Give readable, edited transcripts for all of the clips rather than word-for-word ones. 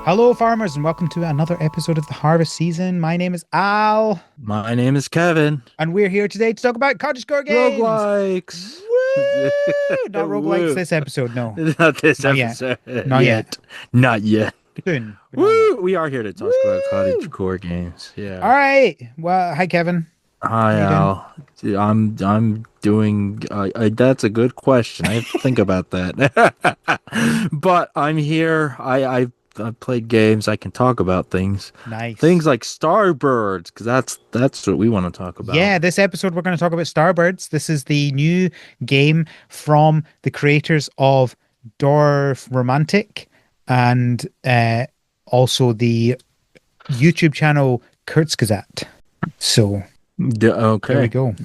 Hello, farmers, and welcome to another episode of the harvest season. My name is Al, My name is Kevin. and we're here today to talk about cottage core games. Roguelikes. Woo! Not roguelikes Woo. this episode, no. Not this Not yet. episode Not yet. yet. Not yet. Soon, but not yet. Woo! We are here to talk about cottage Woo! core games. All Yeah. right. Well, hi, Kevin. Hi, How you doing? Al. I'm doing. That's a good question. I have to think about that. But I'm here. I've played games. I can talk about things. Nice. Things like Starbirds, because that's what we want to talk about. Yeah, this episode we're going to talk about Starbirds. This is the new game from the creators of Dorf Romantic and also the YouTube channel Kurzgesagt. So Yeah, there we okay. go.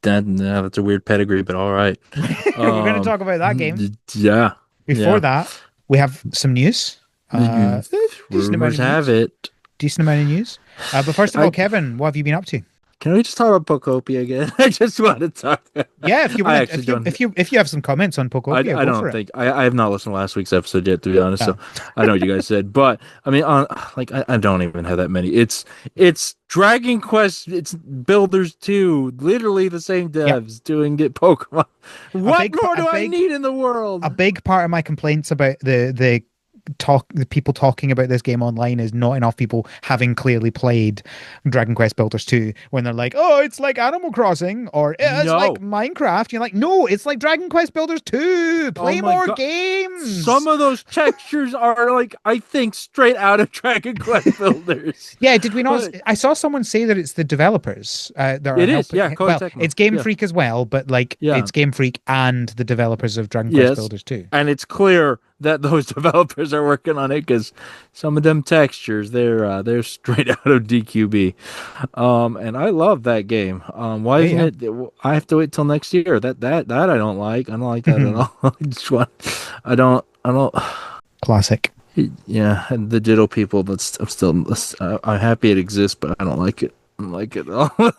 That's a weird pedigree, but all right. We're going to talk about that game. Yeah, Before yeah. that, we have some news. Uh, decent amount Rumors of have news. it. Decent amount of news. But first of all, I Kevin, what have you been up to? can we just talk about Pocopia again? I just want to talk. Yeah, if you I want to, actually don't. if you have some comments on Pokopia, I go for don't it. think I have not listened to last week's episode yet, to be honest. Oh. So I know what you guys said, but I mean, on like I don't even have that many. It's Dragon Quest. It's Builders 2, literally the same Yep. devs doing it. Pokemon. What more do A I big, need in the world? a big part of my complaints about the people talking about this game online is not enough people having clearly played Dragon Quest Builders 2 when they're like, oh, it's like Animal Crossing or it's like No. Minecraft. You're like, no, it's like Dragon Quest Builders 2. Oh Play my more god. games. Some of those textures are like I think straight out of Dragon Quest Builders. Yeah, did we not? But I saw someone say that it's the developers that are it is, helping. yeah, Koei Well, Tecmo. it's Game Yeah. Freak as well, but like Yeah. it's Game Freak and the developers of Dragon Quest Yes. Builders 2. And it's clear that those developers are working on it because some of them textures they're straight out of DQB. And I love that game. Why Yeah, isn't yeah. it I have to wait till next year. That I don't like. I don't like that at all. I just want I don't Classic. yeah, and the digital people, but I'm still I'm happy it exists, but I don't like it. I don't like it at all. Look,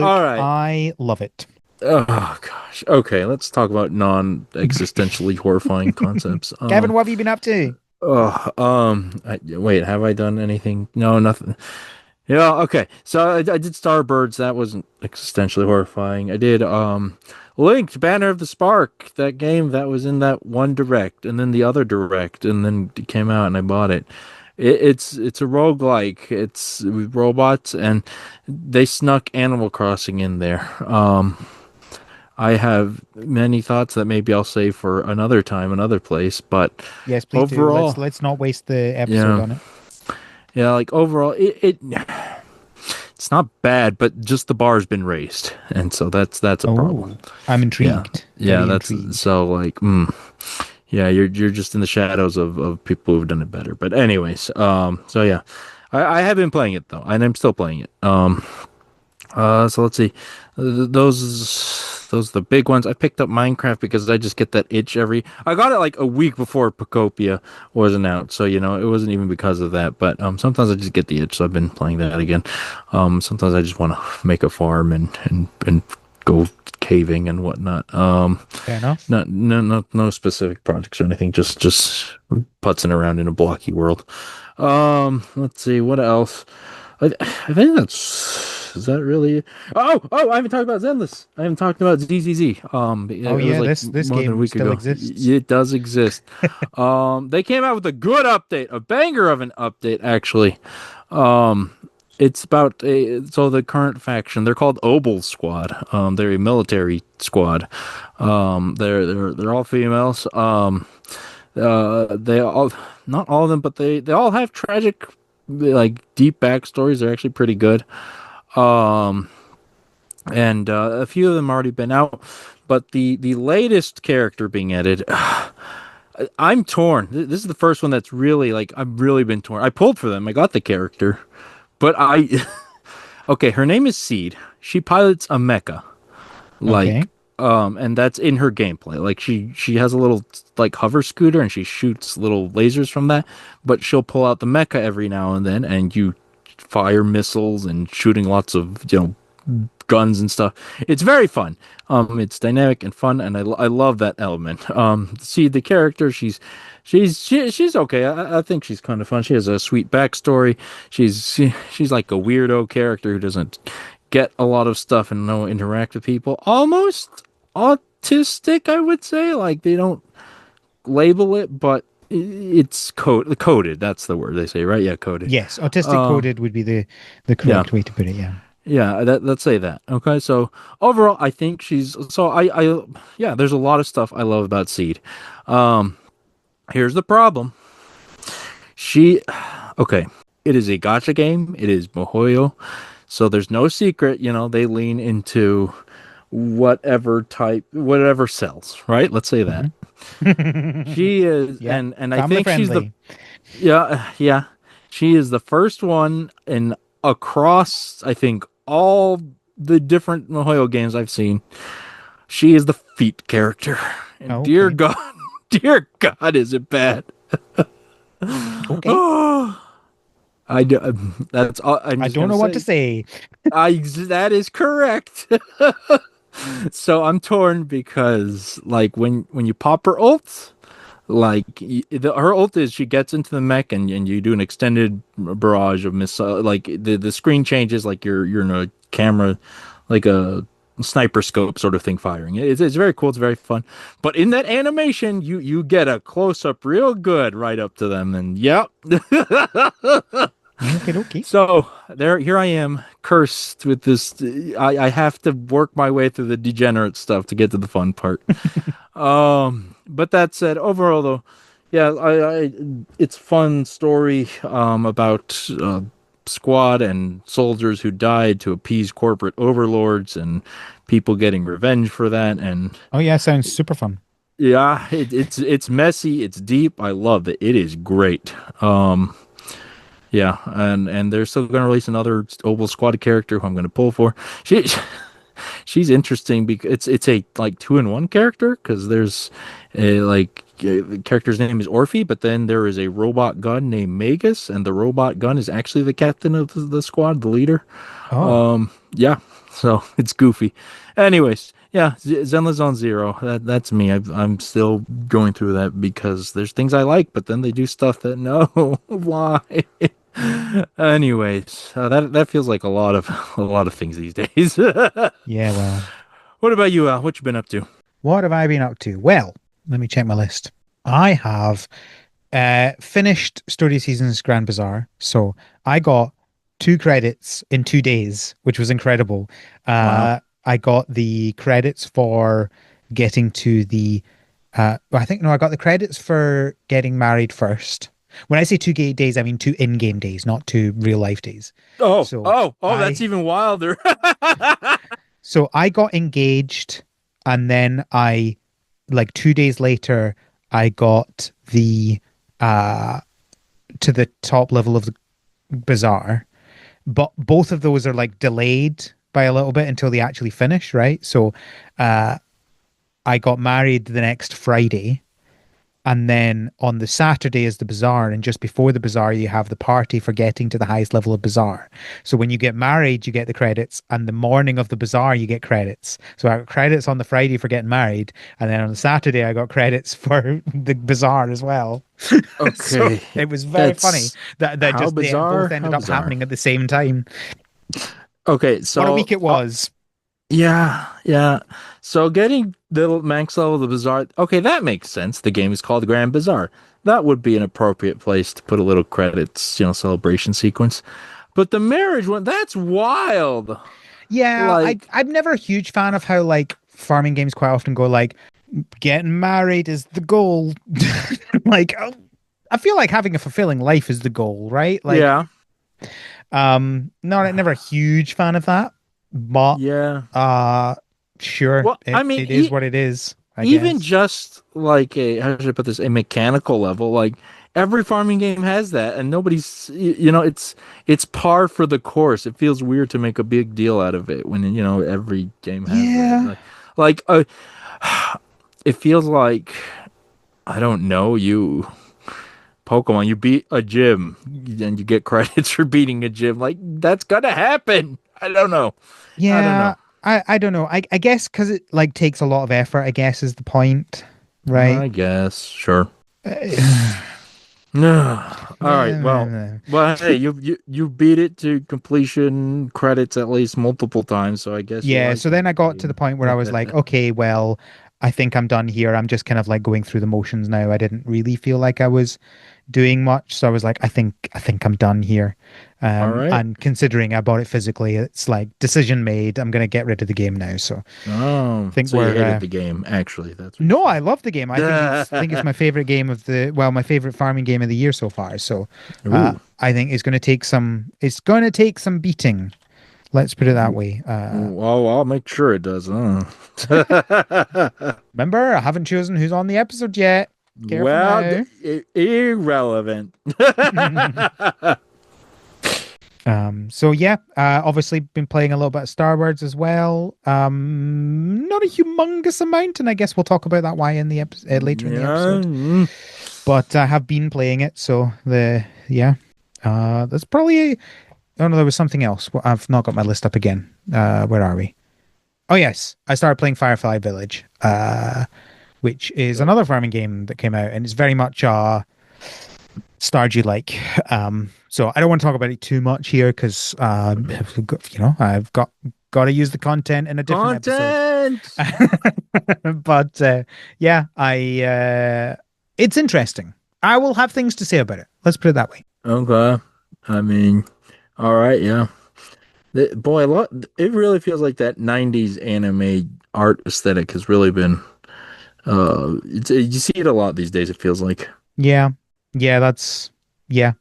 All right. I love it. Oh gosh. Okay, let's talk about non-existentially horrifying concepts. Kevin, what have you been up to? Wait, have I done anything? No, nothing. Yeah, okay. So I did Starbirds. That wasn't existentially horrifying. I did Linked Banner of the Spark, that game that was in that one direct, and then the other direct, and then it came out and I bought it. It's a roguelike. It's with robots, and they snuck Animal Crossing in there. I have many thoughts that maybe I'll save for another time, another place, but Yes, please do. overall, Let's not waste the episode yeah, on it. yeah, like overall, it's not bad, but just the bar's been raised, and so that's a problem. Oh, I'm Yeah, intrigued. yeah, Very that's intrigued. so like, yeah, you're just in the shadows of people who've done it better. But anyways, so yeah, I have been playing it though, and I'm still playing it. So let's see. Those are the big ones. I picked up Minecraft because I just get that itch every. I got it like a week before Pocopia wasn't out, so it wasn't even because of that. But sometimes I just get the itch, so I've been playing that again. Sometimes I just want to make a farm and go caving and whatnot. Fair enough. No specific projects or anything. Just putzing around in a blocky world. Let's see what else. I think is that really? I haven't talked about Zenless. I haven't talked about ZZZ. Oh It was yeah, like this more than a game week still ago. exists. It does exist. They came out with a good update, a banger of an update actually. It's about the current faction. They're called Obel Squad. They're a military squad. They're all females. They all, not all of them, but they all have tragic, like deep backstories. They're actually pretty good. Um, and a few of them already been out, but the latest character being added, I'm torn. This is the first one that's really like I've really been torn. I pulled for them. I got the character, but okay. Her name is Seed. She pilots a mecha, Okay. like and that's in her gameplay. Like she has a little like hover scooter and she shoots little lasers from that, but she'll pull out the mecha every now and then, and you fire missiles and shooting lots of guns and stuff. It's very fun. It's dynamic and fun, and I love that element. See the character, she's okay. I think she's kind of fun. She has a sweet backstory. She's like a weirdo character who doesn't get a lot of stuff and no interact with people. Almost autistic, I would say. Like they don't label it, but it's coded. That's the word they say, right? Yeah, coded. Yes, autistic Um, coded would be the yeah, correct way to put it. Yeah. yeah. Let's say that. Okay, so overall, I think she's. So yeah. There's a lot of stuff I love about Seed. Um, Here's the problem. She, okay. It is a gotcha game. It is Mohoyo, so there's no secret. They lean into whatever sells, right? Let's say that. Hmm. She is, Yeah. and I Family think she's the friendly. yeah. She is the first one in across, I think, all the different Mihoyo games I've seen. She is the feet character. And Oh, dear okay. God, dear God, is it bad? Okay. Oh, I do, that's all I'm I just don't gonna know what to say. say. That is correct. So I'm torn because like when you pop her ult, like her ult is she gets into the mech and you do an extended barrage of missile. Like the screen changes, like you're in a camera, like a sniper scope sort of thing firing. It's very cool. It's very fun. But in that animation, you get a close up real good right up to them, and yep. Okay, okay. So here I am, cursed with this. I have to work my way through the degenerate stuff to get to the fun part. But that said, overall though, yeah, it's fun story about squad and soldiers who died to appease corporate overlords and people getting revenge for that. And Oh yeah, sounds super fun. yeah, it's messy, it's deep. I love it. It is great. Yeah, and they're still going to release another Oval Squad character who I'm going to pull for. She she's interesting because it's a like 2-in-1 character because there's a the character's name is Orphe, but then there is a robot gun named Magus, and the robot gun is actually the captain of the squad, the leader. Oh, Yeah, so it's goofy. Anyways, yeah, Zenless Zone Zero. That's me. I'm still going through that because there's things I like, but then they do stuff that no, why? Anyways, that feels like a lot of things these days. yeah, well. What about you, Al? What you been up to? What have I been up to? Well, let me check my list. I have finished Story Seasons Grand Bazaar. So I got 2 credits in 2 days, which was incredible. Wow. I got the credits for getting to the I think no, I got the credits for getting married first. When I say 2 days, I mean 2 in-game days, not 2 real life days. Oh, So oh, oh, that's I even wilder. I got engaged, and then I like 2 days later I got the uh to the top level of the bazaar, but both of those are like delayed by a little bit until they actually finish, right? So uh I got married the next Friday, and then on the Saturday is the bazaar, and just before the bazaar, you have the party for getting to the highest level of bazaar. So when you get married, you get the credits, and the morning of the bazaar, you get credits. So I got credits on the Friday for getting married, and then on the Saturday, I got credits for the bazaar as well. So Okay, it was very funny that's that how just they both bizarre. ended How up bizarre. happening at the same time. Okay, What a so week it was. yeah, yeah. So getting the max level of the Bazaar, okay, that makes sense. The game is called Grand Bazaar. That would be an appropriate place to put a little credits, celebration sequence. But the marriage one, that's wild. Yeah, Like, I'm never a huge fan of how like farming games quite often go like getting married is the goal. Like I feel like having a fulfilling life is the goal, right? Like yeah, not never a huge fan of that, but yeah. uh sure, Well, I mean, it is what it is, I even guess. just like how should I put this, a mechanical level, like every farming game has that, and nobody's, it's par for the course. It feels weird to make a big deal out of it when every game has that. Yeah. Like it feels like I don't know you. Pokemon, you beat a gym and you get credits for beating a gym. Like that's gonna happen. I don't know. I don't Yeah, know. I don't know. I guess because it like takes a lot of effort, I guess is the point, right? I guess. Sure. Uh, All right. Well, hey, you beat it to completion credits at least multiple times, so I guess you Yeah, like so then that I got to the game. point where I was like, okay, well, I think I'm done here. I'm just kind of like going through the motions now. I didn't really feel like I was doing much, so I was like, I think I'm done here. All right. And considering I bought it physically, it's like decision made. I'm gonna get rid of the game now. So I think So you we're hated the game, actually. That's what no, you're I love the game. I think it's my favorite game of the well, my favorite farming game of the year so far. So saying. I think it's gonna take some beating. Let's put it that Ooh. way. Well, I'll make sure it does. Remember, I haven't chosen who's on the episode yet. Careful Well, now. irrelevant. So yeah, obviously been playing a little bit of Star Wars as well. Not a humongous amount, and I guess we'll talk about that why in the episode later in the Yeah. episode. But I have been playing it, so yeah. That's probably. Oh no, there was something else. Well, I've not got my list up again. Where are we? Oh yes, I started playing Firefly Village. Which is Oh, another farming game that came out, and it's very much Stardew like. So I don't want to talk about it too much here because I've got to use the content in a different episode. content. But yeah, I it's interesting. I will have things to say about it. Let's put it that way. Okay. I mean, all right, yeah. Boy, a lot. It really feels like that '90s anime art aesthetic has really been. You see it a lot these days. It feels like. Yeah, yeah, that's yeah.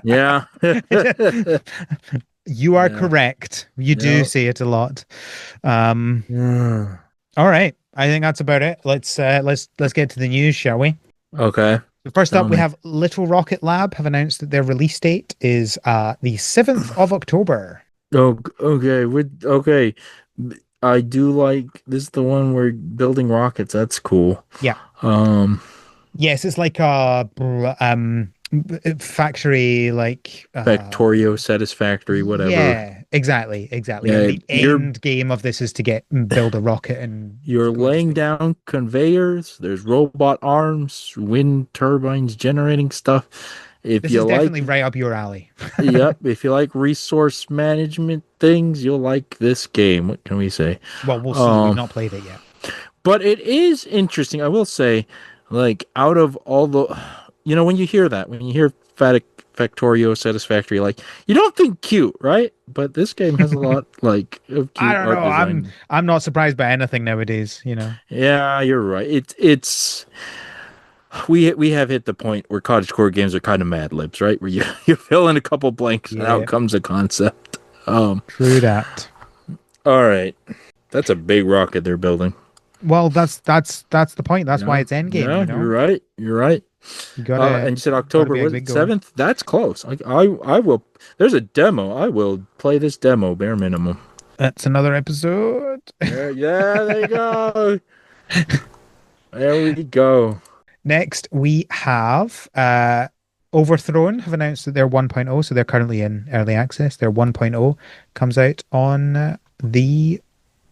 Yeah. You are Yeah. correct. You do Yeah. say it a lot. Um, Yeah. all right. I think that's about it. Let's get to the news, shall we? Okay. First up, Tell we me. have Little Rocket Lab have announced that their release date is the 7th of October. Oh, okay. Okay. I do like this is the one where building rockets. That's cool. Yeah. Um, Yes, it's like a factory like Factorio Satisfactory, whatever. yeah, exactly. And Yeah, the end game of this is to get build a rocket and you're go into laying space. down conveyors. There's robot arms, wind turbines generating stuff. If This you is like, definitely right up your alley. yep, if you like resource management things, you'll like this game. What can we say? Well, we'll see. We've Um, not played it yet. but it is interesting. I will say, like, out of all the, when you hear that, when you hear Factorio Satisfactory, like, you don't think cute, right? But this game has a lot, like, of I cute don't art know. I'm design. I'm not surprised by anything nowadays. Yeah, you're right. It's we have hit the point where cottagecore games are kind of Mad Libs, right? Where you you fill in a couple blanks and Yeah, out comes a concept. true that. All right, that's a big rocket they're building. Well, that's the point. That's why Yeah, it's endgame, yeah, you know? you're right. You're right. You gotta And you said gotta October, be a was big it goal. 7th? That's close. I will. There's a demo. I will play this demo bare minimum. That's another episode. Yeah, there you go. There we go. Next, we have Overthrown have announced that they're 1.0, so they're currently in early access. Their 1.0 comes out on the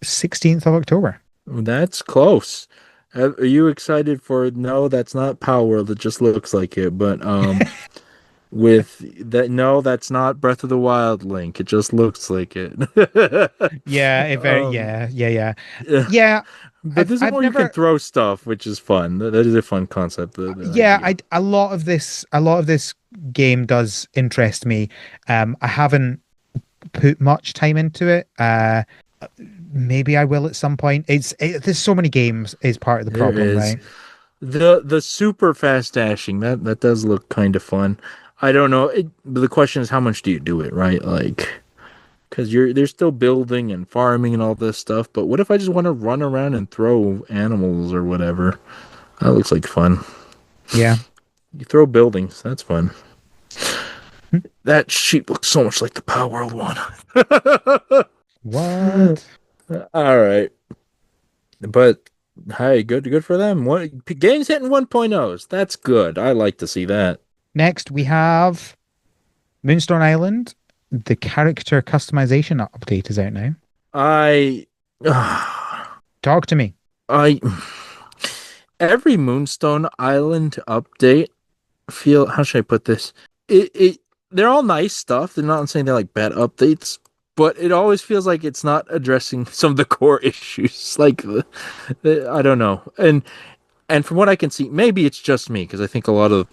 16th of October. That's close. Are you excited for? No, that's not Power World. It just looks like it. But with that, no, that's not Breath of the Wild Link. It just looks like it. Yeah, it very um, yeah. yeah. Yeah, But I've this is I've where you can never throw stuff, which is fun. That is a fun concept. The yeah, idea. I a lot of this game does interest me. I haven't put much time into it. Maybe I will at some point. There's so many games is part of the There problem, is right? the super fast dashing. That does look kind of fun. I don't know. The question is, how much do you do it, right? Like. Because they're still building and farming and all this stuff. But what if I just want to run around and throw animals or whatever? That looks like fun. Yeah. You throw buildings. That's fun. That sheep looks so much like the Power World one. What? All right. But hey, good for them. Games hitting 1.0s. That's good. I like to see that. Next, we have Moonstone Island. the character customization update is out now. I, Talk to me. I, every Moonstone Island update feel, how should I put this? It they're all nice stuff. They're not saying they're like bad updates, but it always feels like it's not addressing some of the core issues. Like I don't know. And from what I can see, maybe it's just me because I think a lot of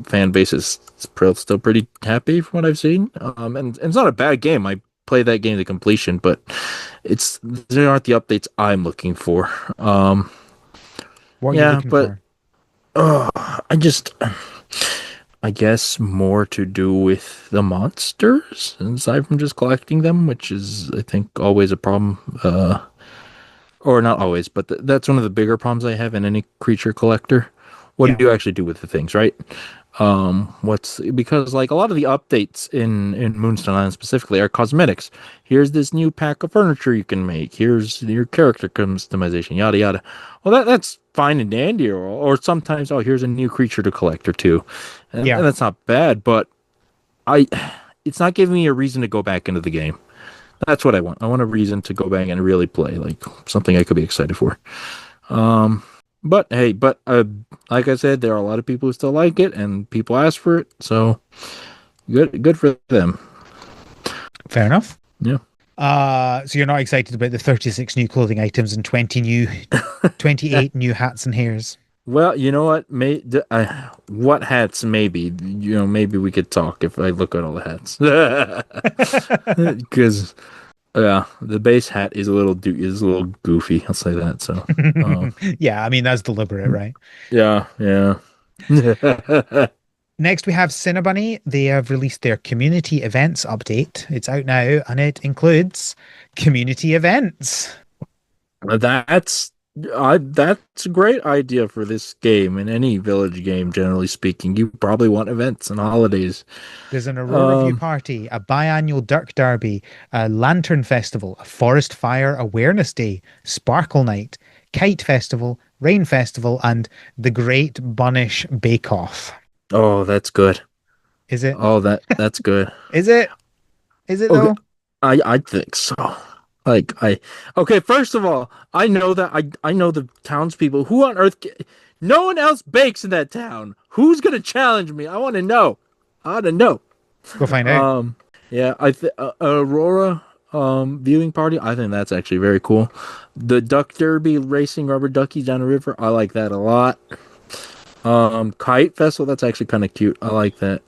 fan base is still pretty happy from what I've seen. And it's not a bad game. I play that game to completion, but it's they aren't the updates I'm looking for. What are you Yeah, looking but for? I just I guess more to do with the monsters aside from just collecting them, which is I think always a problem. Or not always, but that's one of the bigger problems I have in any creature collector. What Yeah. do you actually do with the things, right? What's because like a lot of the updates in Moonstone Island specifically are cosmetics. Here's this new pack of furniture you can make. Here's your character customization, yada yada. Well, that's fine and dandy, or sometimes here's a new creature to collect or two, Yeah. and that's not bad. But I, it's not giving me a reason to go back into the game. That's what I want. I want a reason to go back and really play, like something I could be excited for. Um, but hey, like I said, there are a lot of people who still like it, and people ask for it, so good for them. Fair enough. Yeah. So you're not excited about the 36 new clothing items and 28 new hats and hairs. Well, you know what? What hats? Maybe maybe we could talk if I look at all the hats, because yeah, the base hat is is a little goofy. I'll say that. So, uh, Yeah, I mean that's deliberate, right? yeah, yeah. Next, we have Cinnabunny. They have released their community events update. It's out now, and it includes community events. That's that's a great idea for this game and any village game. Generally speaking, you probably want events and holidays. There's an Aurora View Um, party, a biannual Dirk Derby, a Lantern Festival, a Forest Fire Awareness Day, Sparkle Night, Kite Festival, Rain Festival, and the Great Bunnish Bake Off. oh, that's good. Is it? Oh, that's good. Is it? Is it Okay, though? I think so. Like okay. First of all, I know that I know the townspeople. Who on earth? No one else bakes in that town. Who's gonna challenge me? I want to know. I want to know. Go find out. Um, yeah, Aurora viewing party. I think that's actually very cool. The Duck Derby racing rubber duckies down the river. I like that a lot. Kite Festival. That's actually kind of cute. I like that.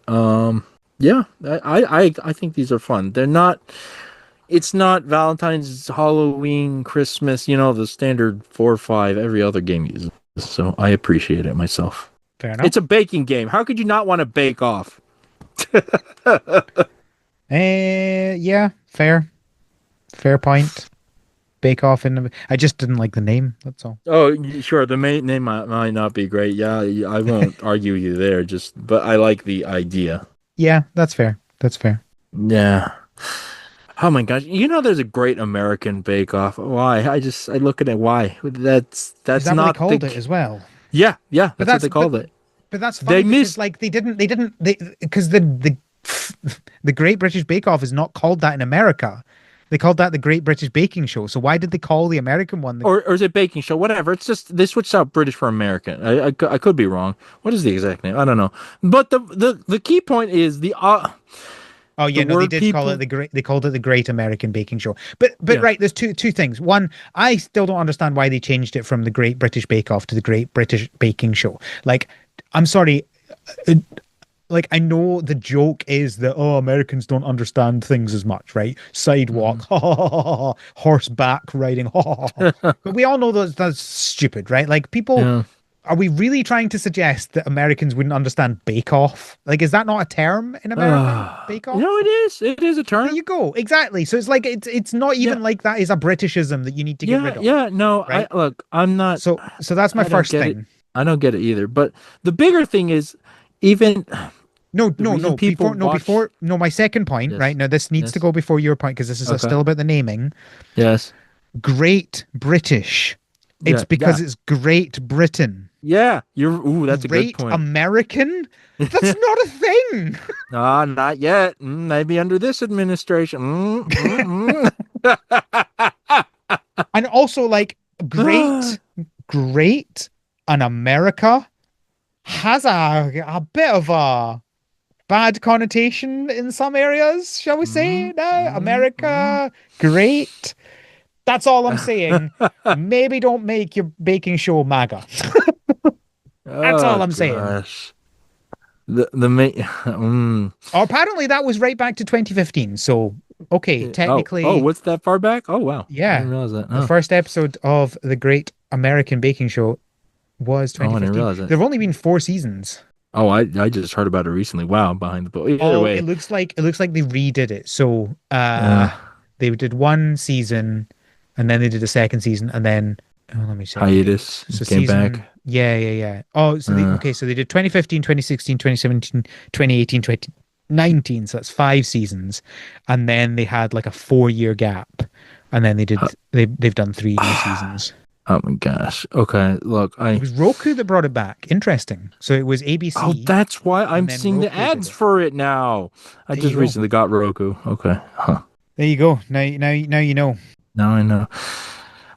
Yeah, I think these are fun. They're not. It's not Valentine's, Halloween, Christmas. The standard 4 or 5 every other game uses. So I appreciate it myself. Fair enough. It's a baking game. How could you not want to bake off? Yeah, fair. Fair point. Bake Off in the... I just didn't like the name, that's all. Oh, sure. The main name might not be great. Yeah, I won't argue you there. But I like the idea. Yeah, that's fair. That's fair. Yeah. Oh my gosh! There's a great American Bake Off. Why? I look at it. Why? Is That's that what they not called it as well? Yeah, yeah. But That's what that's they called it. but that's They funny because missed. like they because the Great British Bake Off is not called that in America. They called that the Great British Baking Show. So why did they call the American one the... Or is it baking show? Whatever. It's just they switched out British for American. I could be wrong. What is the exact name? I don't know. But the key point is Oh the yeah, no, they word did call it people. the great. They called it the Great American Baking Show. But Yeah. right, there's two things. One, I still don't understand why they changed it from the Great British Bake Off to the Great British Baking Show. Like, I'm sorry, uh, like I know the joke is that Americans don't understand things as much, right? Sidewalk, Mhm. horseback riding, but we all know that's stupid, right? Like people, Yeah. are we really trying to suggest that Americans wouldn't understand Bake Off? Like, is that not a term in America? Bake Off? It is. It is a There term. you go. Exactly. So it's like it's not Yeah. even like that is a Britishism that you need to get Yeah. rid of, Yeah. No. right? I look. I'm not. So that's my I don't first get it. thing. I don't get it either. But the bigger thing is even No, the reason people watch. my second point, right? Yes. Now this needs to Yes. go before your point because this is Okay. still about the naming. Yes. Great British. It's Yeah. because Yeah. it's Great Britain. Yeah, you're. Ooh, that's a good Great point. American? That's not a thing. Ah, not yet. Maybe under this administration. And also, like, great, great, and America has a bit of a bad connotation in some areas, shall we say? Now, America, great. That's all I'm saying. Maybe don't make your baking show MAGA. That's all Oh I'm saying. gosh. The main. Oh, apparently, that was right back to 2015. So, okay, Oh, technically, what's that far back? Oh wow, I yeah, didn't realize that. the Oh, first episode of the Great American Baking Show was oh, I didn't 2015. realize that. There have only been 4 seasons. Oh, I just heard about it recently. Wow, behind the book. Either Oh, way, it looks like they redid it. So, yeah, they did one season, and then they did a second season, and then oh, let me check the dates. hiatus So came back. yeah. Oh, so they Uh, okay, so they did 2015, 2016, 2017, 2018, 2019. So that's 5 seasons. And then they had like a 4 year gap. And then uh, they've done 3 new seasons. oh my gosh. Okay, look, It was Roku that brought it back. Interesting. So it was oh, ABC that's why and I'm then seeing the Roku did ads it. for it now. I There you just go. recently got Roku. Okay, huh. There you go. Now you know. Now I know.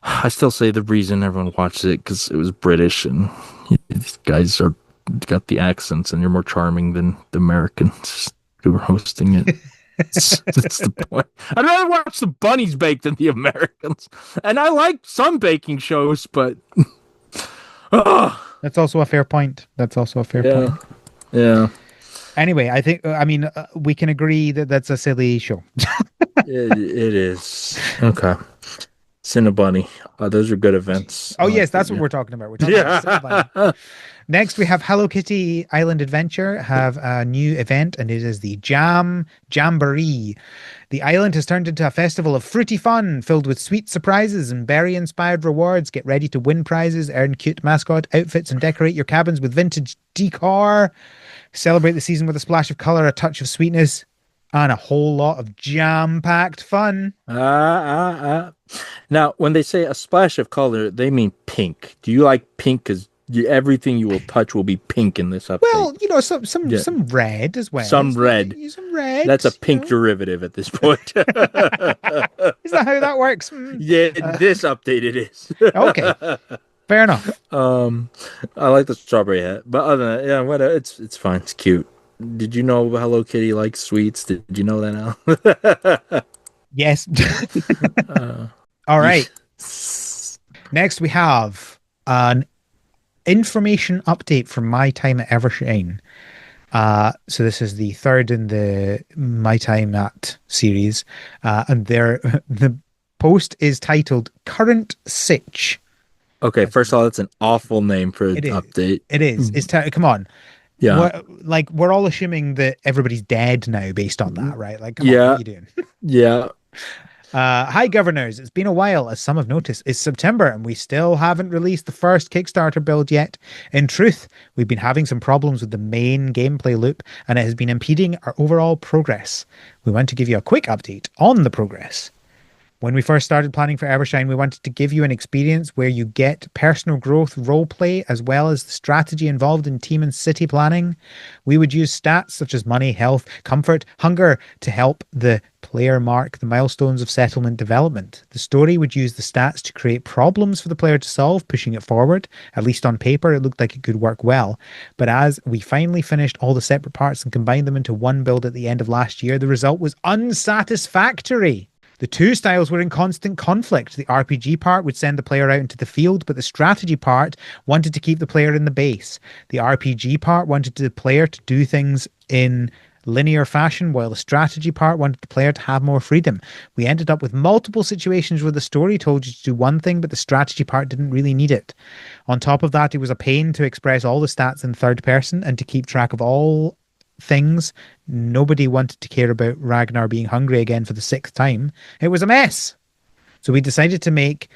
I still say the reason everyone watched it because it was British and these guys are got the accents and you're more charming than the Americans who were hosting it. That's the point. I'd rather watch the bunnies bake than the Americans. And I like some baking shows, but oh, That's also a fair point. That's also a fair yeah, point. yeah, Anyway, I mean, we can agree that that's a silly show. it is. Okay. Cinnabunny. Those are good events. I Oh, yes, like that. that's what Yeah. we're talking about. We're talking about Cinnabon. Yeah. Next, we have Hello Kitty Island Adventure have a new event, and it is the Jamboree. The island has turned into a festival of fruity fun filled with sweet surprises and berry-inspired rewards. Get ready to win prizes, earn cute mascot outfits, and decorate your cabins with vintage decor. Celebrate the season with a splash of color, a touch of sweetness, and a whole lot of jam-packed fun. Now, when they say a splash of color, they mean pink. Do you like pink? Because everything you will touch will be pink in this update. Well, you know, some some Yeah, some red as well. some red. Some red. That's a pink derivative at this point. Is that how that works? Yeah, this update it is. Okay, fair enough. I like the strawberry hat, but other than that, yeah, whatever. It's fine. It's cute. Did you know Hello Kitty likes sweets? Did you know that now? Yes. uh, All right. yes. Next, we have an information update from My Time at Evershine. So this is the third in the My Time at series, and the post is titled "Current Sitch." Okay, first of all, that's an awful name for an It is. update. It is. Come on. Yeah. We're all assuming that everybody's dead now based on that, right? Like, come on, what Yeah. are you doing? Yeah. Hi, governors. It's been a while, as some have noticed. It's September, and we still haven't released the first Kickstarter build yet. In truth, we've been having some problems with the main gameplay loop, and it has been impeding our overall progress. We want to give you a quick update on the progress. When we first started planning for Evershine, we wanted to give you an experience where you get personal growth role play as well as the strategy involved in team and city planning. We would use stats such as money, health, comfort, hunger to help the player mark the milestones of settlement development. The story would use the stats to create problems for the player to solve, pushing it forward. At least on paper, it looked like it could work well. But as we finally finished all the separate parts and combined them into one build at the end of last year, the result was unsatisfactory. The two styles were in constant conflict. The RPG part would send the player out into the field, but the strategy part wanted to keep the player in the base. The RPG part wanted the player to do things in linear fashion, while the strategy part wanted the player to have more freedom. We ended up with multiple situations where the story told you to do one thing, but the strategy part didn't really need it. On top of that, it was a pain to express all the stats in third person and to keep track of all things. Nobody wanted to care about Ragnar being hungry again for the 6th time. It was a mess. So we decided to make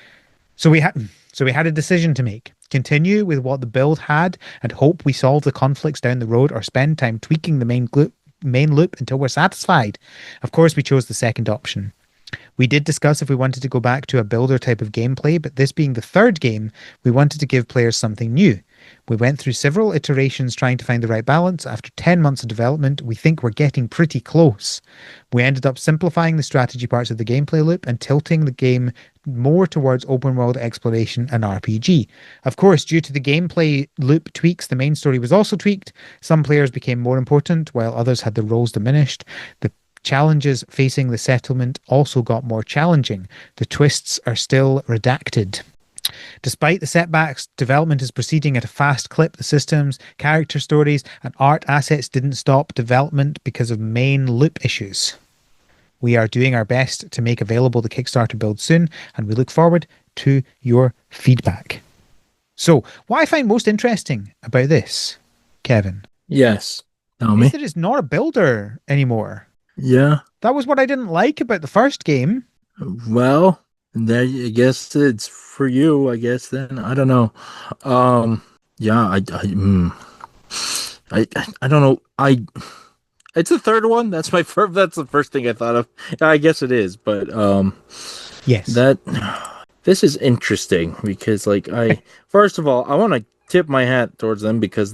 so we had a decision to make. Continue with what the build had and hope we solve the conflicts down the road, or spend time tweaking the main loop until we're satisfied. Of course, we chose the second option. We did discuss if we wanted to go back to a builder type of gameplay, but this being the third game, we wanted to give players something new. We went through several iterations trying to find the right balance. After 10 months of development, we think we're getting pretty close. We ended up simplifying the strategy parts of the gameplay loop and tilting the game more towards open world exploration and RPG. Of course, due to the gameplay loop tweaks, the main story was also tweaked. Some players became more important, while others had their roles diminished. The challenges facing the settlement also got more challenging. The twists are still redacted. Despite the setbacks, development is proceeding at a fast clip. The systems, character stories, and art assets didn't stop development because of main loop issues. We are doing our best to make available the Kickstarter build soon, and we look forward to your feedback. So, what I find most interesting about this, Kevin, Yes. Tell is me. that it's not a builder anymore. Yeah. That was what I didn't like about the first game. Well, that I guess it's for you. I guess then I don't know. Yeah. I don't know. It's the third one. That's my first. That's the first thing I thought of. I guess it is, but Yes, that this is interesting because like I first of all I want to tip my hat towards them because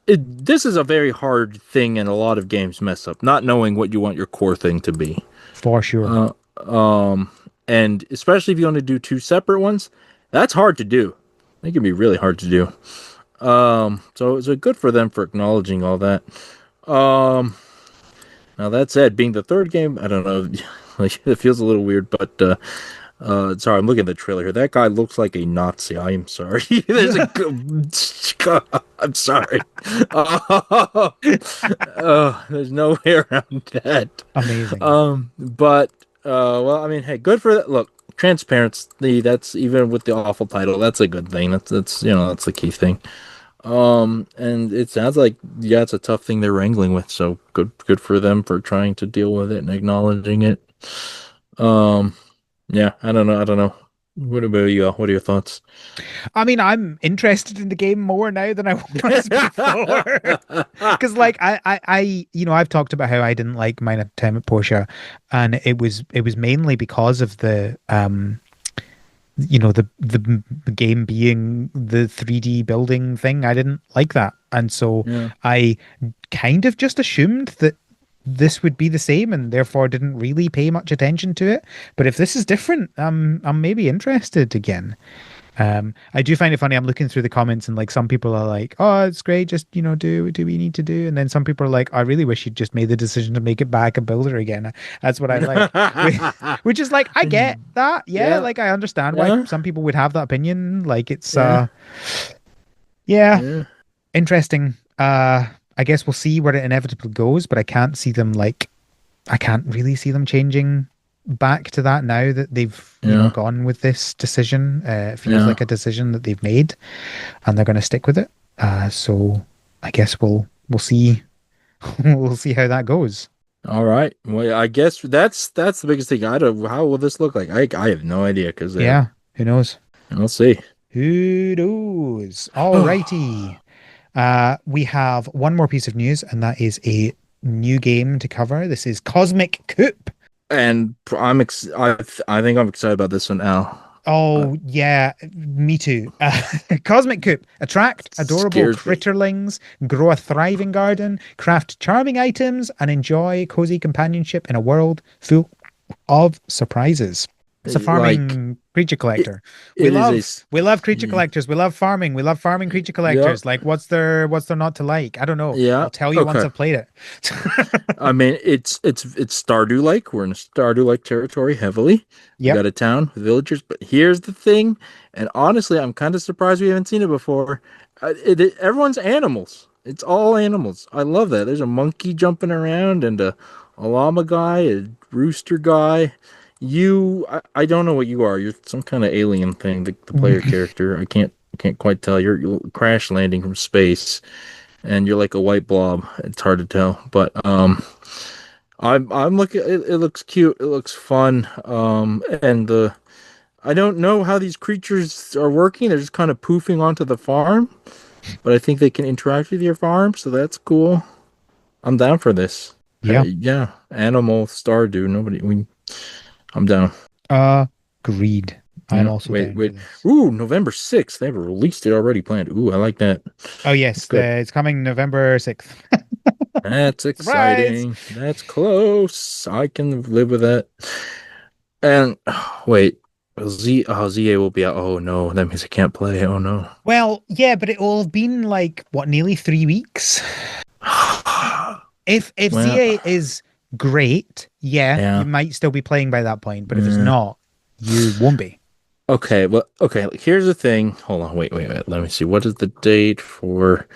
this is a very hard thing and a lot of games mess up not knowing what you want your core thing to be. for sure. Uh, um, and especially if you want to do two separate ones, that's hard to do. It can be really hard to do. So good for them for acknowledging all that. Um, Now that said, being the third game, I don't know, like it feels a little weird, but sorry, I'm looking at the trailer here. That guy looks like a Nazi. I am sorry. I'm sorry. There's no way around that. Amazing. But well, I mean, hey, good for that. Look, transparency. That's even with the awful title. That's a good thing. That's that's the key thing. And it sounds like yeah, it's a tough thing they're wrangling with. So good for them for trying to deal with it and acknowledging it. Um, yeah, I don't know. What about you? What are your thoughts? I mean, I'm interested in the game more now than I was before. Because, like, I've talked about how I didn't like Minor Time at Portia, and it was mainly because of the game being the 3D building thing. I didn't like that, and so Yeah, I kind of just assumed that this would be the same, and therefore didn't really pay much attention to it. But if this is different, I'm maybe interested again. I do find it funny. I'm looking through the comments and like some people are like, "Oh, it's great. Just do we need to do?" And then some people are like, "I really wish you'd just made the decision to make it back a builder again." That's what I like. Which is like, I get that. Yeah, yeah, like I understand why yeah, some people would have that opinion. Like it's yeah, yeah, yeah, interesting. I guess we'll see where it inevitably goes, but I can't really see them changing back to that now that they've, yeah, gone with this decision. It feels yeah. like a decision that they've made and they're going to stick with it. So I guess we'll see we'll see how that goes. All right. Well, I guess that's the biggest thing. I don't. How will this look like? I have no idea because Yeah, who knows? we'll see. Who knows? All righty. We have one more piece of news, and that is a new game to cover. This is Cosmic Coup. And I think I'm excited about this one, Al. Uh, Oh, yeah, me too. Cosmic Coop. Attract adorable scares me. critterlings, grow a thriving garden, craft charming items, and enjoy cozy companionship in a world full of surprises. It's a Like farming creature it, collector. We it is love we love creature yeah, collectors. We love farming. We love farming creature yeah, collectors. Like what's there not to like? I don't know. yeah. I'll tell you once Okay. I've played it. I mean, it's Stardew like. We're in a Stardew like territory heavily. We Yep. got a town with villagers, but here's the thing. And honestly, I'm kind of surprised we haven't seen it before. Everyone's animals. It's all animals. I love that. There's a monkey jumping around and a llama guy, a rooster guy. I don't know what you are. You're some kind of alien thing. The player character. I can't quite tell. You're crash landing from space and you're like a white blob. It's hard to tell, but I'm looking. It looks cute. It looks fun. And the I don't know how these creatures are working. They're just kind of poofing onto the farm, but I think they can interact with your farm, so that's cool. I'm down for this. Yeah. Yeah, animal Stardew. I'm down. Agreed. I'm Yeah. also Wait, down for wait. this. Ooh, November 6th. They have a release date already planned. Ooh, I like that. Oh That's yes, good. it's coming November 6th. That's Surprise! exciting. That's close. I can live with that. And wait, ZA will be out. Oh no, that means I can't play. Oh no. Well, yeah, but it will have been like what, nearly 3 weeks. If Well, ZA is great, yeah, you yeah. might still be playing by that point. But if it's Mm. not, you won't be. Okay, well, okay. Here's the thing. Hold on. Wait. Let me see. What is the date for?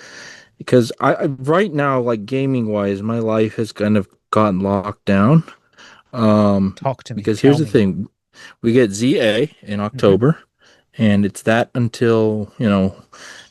Because I right now, like gaming wise, my life has kind of gotten locked down. Um, Talk to me. because here's Tell the me. thing. We get ZA in Hmm. October, and it's that until,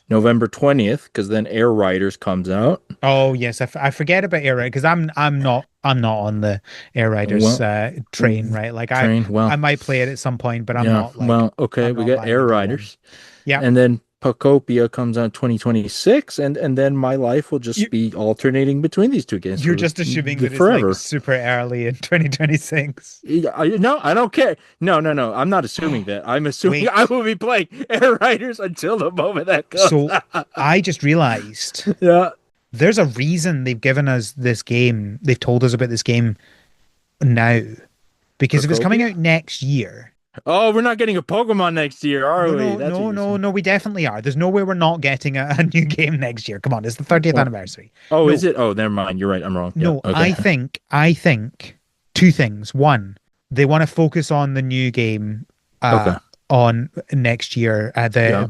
November 20th, because then Air Riders comes out. Oh yes, I forget about Air Rider because I'm not on the Air Riders Well, train, right? Like train. I Well, might play it at some point, but yeah. Well, okay. I'm We not get buying Air the day one. Riders, Yeah. and then Pocopia comes out 2026, and then my life will You just be alternating between these two games you're for just assuming that it's like forever. super early in 2026. No, I don't care. No. I'm not assuming that. I'm assuming I Wait. will be playing Air Riders until the moment that comes So out. I just realized Yeah. there's a reason they've given us this game. They've told us about this game now because if it's coming Procopia? out next year, Oh, we're not getting a Pokemon next year, are no, we? no, That's what no, you're no, saying. no, we definitely are. There's no way we're not getting a new game next year. Come on, it's the 30th Well, anniversary. oh, is No, it? Oh, never mind. You're right. I'm wrong. Yeah. no, Okay. I think two things. One, they want to focus on the new game Okay. on next year, Yeah.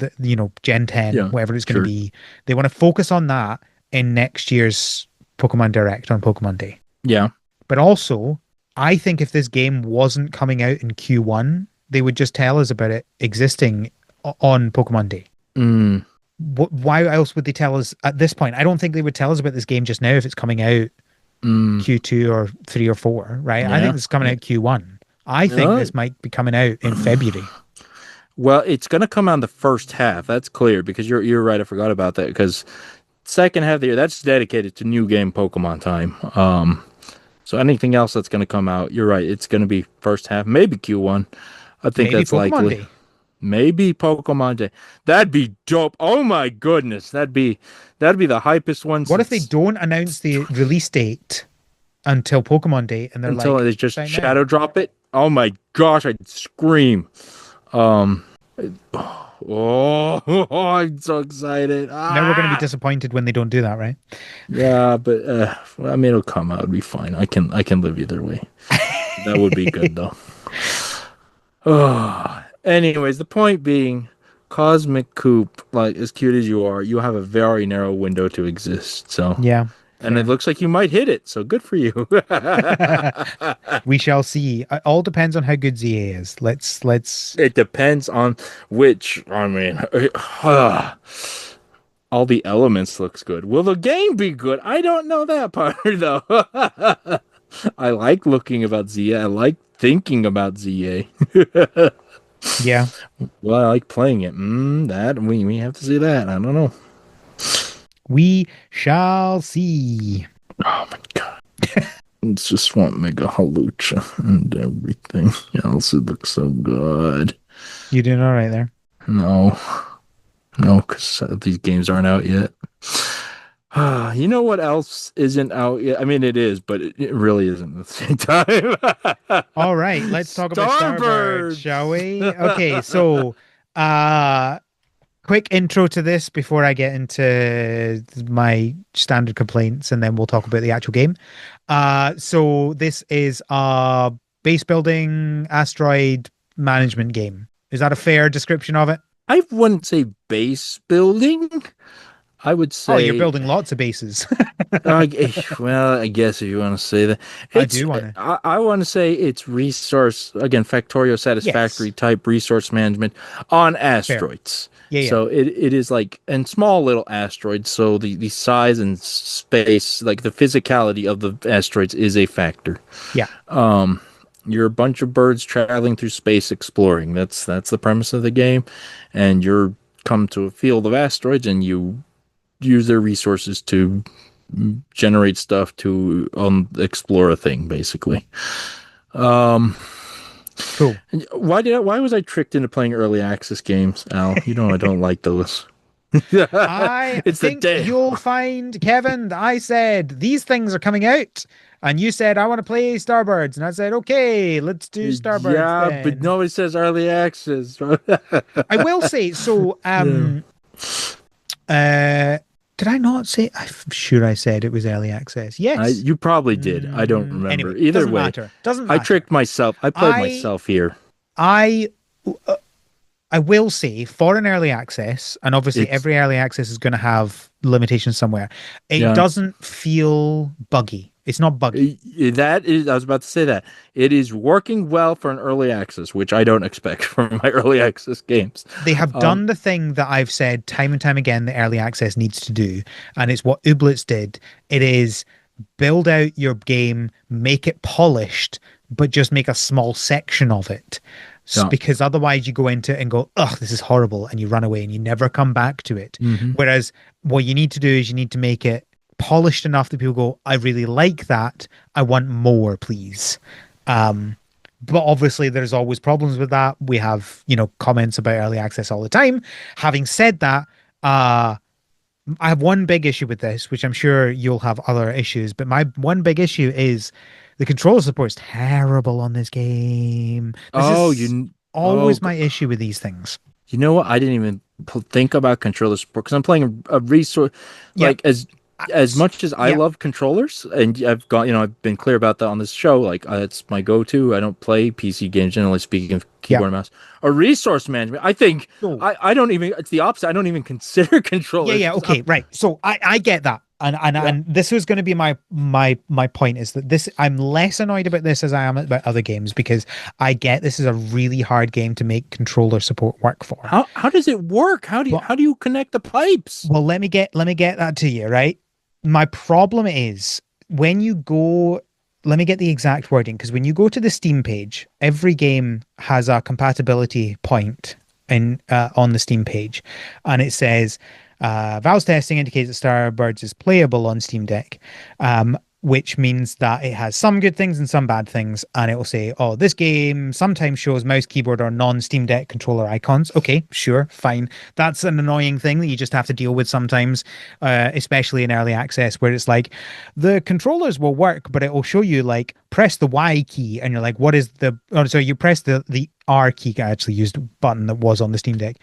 Gen 10, Yeah. whatever it's going to Sure. be. They want to focus on that in next year's Pokemon Direct on Pokemon Day. Yeah. But also, I think if this game wasn't coming out in Q1, they would just tell us about it existing on Pokemon Day. Mm, Why else would they tell us at this point? I don't think they would tell us about this game just now if it's coming out mm. Q2 or 3 or 4, right? I think Yeah. this is coming Yeah. out Q1. I think Uh, this might be coming out in February. well, it's gonna come out in the first half. That's clear because you're right. I forgot about that because second half of the year that's dedicated to new game Pokemon time. So anything else that's gonna come out, you're right. It's gonna be first half, maybe Q1. I think Maybe that's Pokemon likely. Day. Maybe Pokemon Day. That'd be dope. Oh my goodness, that'd be the hypest one What if they since don't announce the release date until Pokemon Day and they're until like, they it's just out now? shadow drop it. Oh my gosh, I'd scream. Um, oh, I'm so excited. Now we're going to be Ah, disappointed when they don't do that, right? yeah, but well, I mean, it'll come out. It'll be fine. I can live either way. That would be good though. Oh, anyways, the point being, Cosmic Coop, like as cute as you are, you have a very narrow window to exist. So, Yeah, and it fair. looks like you might hit it. So good for you. We shall see. It all depends on how good ZA is. Let's It depends on which. I mean, all the elements looks good. Will the game be good? I don't know that part though. I like looking about ZA. I like thinking about ZA. yeah. Well, I like playing it. That we have to see that. I don't know. We shall see. Oh my god. It's just want Mega Halucha and everything else. It looks so good. You doing all right there? No, no, because these games aren't out yet. You know what else isn't out yet? I mean, it is, but it really isn't at the same time. All right, let's talk about Starbird, shall Starbirds. we? Okay, so uh quick intro to this before I get into my standard complaints and then we'll talk about the actual game. So this is a base building asteroid management game. Is that a fair description of it? I wouldn't say base building. I would Oh, you're say building lots of bases. well, I guess if you want to say that, I it's do want to. I want to say it's resource again, factorial Yes, satisfactory type resource management on fair. asteroids. Yeah, yeah, So it is like and small little asteroids. So the size and space, like the physicality of the asteroids, is a factor. yeah, You're a bunch of birds traveling through space exploring. That's the premise of the game, and you're come to a field of asteroids and you use their resources to generate stuff to explore a thing basically. Cool. Why was I tricked into playing early access games, Al? You know I don't like those. I It's the think day. you'll find, Kevin, that I said these things are coming out, and you said I want to play Starbirds, and I said okay, let's do Starbirds Yeah, but then. nobody says early access. I will say so. Yeah. Uh, did I not say? I'm sure I said it was early access. Yes. You probably did. I don't remember. Anyway, Either doesn't way, matter. Doesn't I matter. tricked myself. I played I myself here. I I will say for an early access, and obviously It's every early access is going to have limitations somewhere. It yeah. doesn't feel buggy. It's not buggy. That is, I was about to say that. It is working well for an early access, which I don't expect from my early access games. They have Um, done the thing that I've said time and time again the early access needs to do, and it's what Ooblets did. It is build out your game, make it polished, but just make a small section of it. yeah. Because otherwise you go into it and go, "Ugh, this is horrible," and you run away and you never come back to it. Hmm. Whereas what you need to do is you need to make it polished enough that people go, "I really like that. I want more, please." Um, but obviously there's always problems with that. We have, comments about early access all the time. Having said that, uh I have one big issue with this, which I'm sure you'll have other issues, but my one big issue is the controller support is terrible on this game. This Oh, is oh, always my issue with these things. you know what? I didn't even think about controller support because I'm playing a resource Yep. like as much as I Yep. love controllers, and I've been clear about that on this show. Like it's my go-to. I don't play PC games generally speaking of Yep. keyboard and mouse. A resource management. I think So I don't even. It's the opposite. I don't even consider yeah, controllers yeah, because okay, right. So I get that. And yeah. and this was going to be my point is that this I'm less annoyed about this as I am about other games because I get this is a really hard game to make controller support work for. How does it work? But How do you connect the pipes? well, let me get that to you, right? My problem is when you go, let me get the exact wording because when you go to the Steam page, every game has a compatibility point in on the Steam page, and it says Valve's testing indicates that Starbirds is playable on Steam Deck. Which means that it has some good things and some bad things. And it will say, oh, this game sometimes shows mouse, keyboard, or non Steam Deck controller icons. Okay, sure, fine. That's an annoying thing that you just have to deal with sometimes, especially in early access, where it's like the controllers will work, but it will show you like press the Y key, and you're like, what is the? Oh, so you press the R key. I actually used a button that was on the Steam Deck.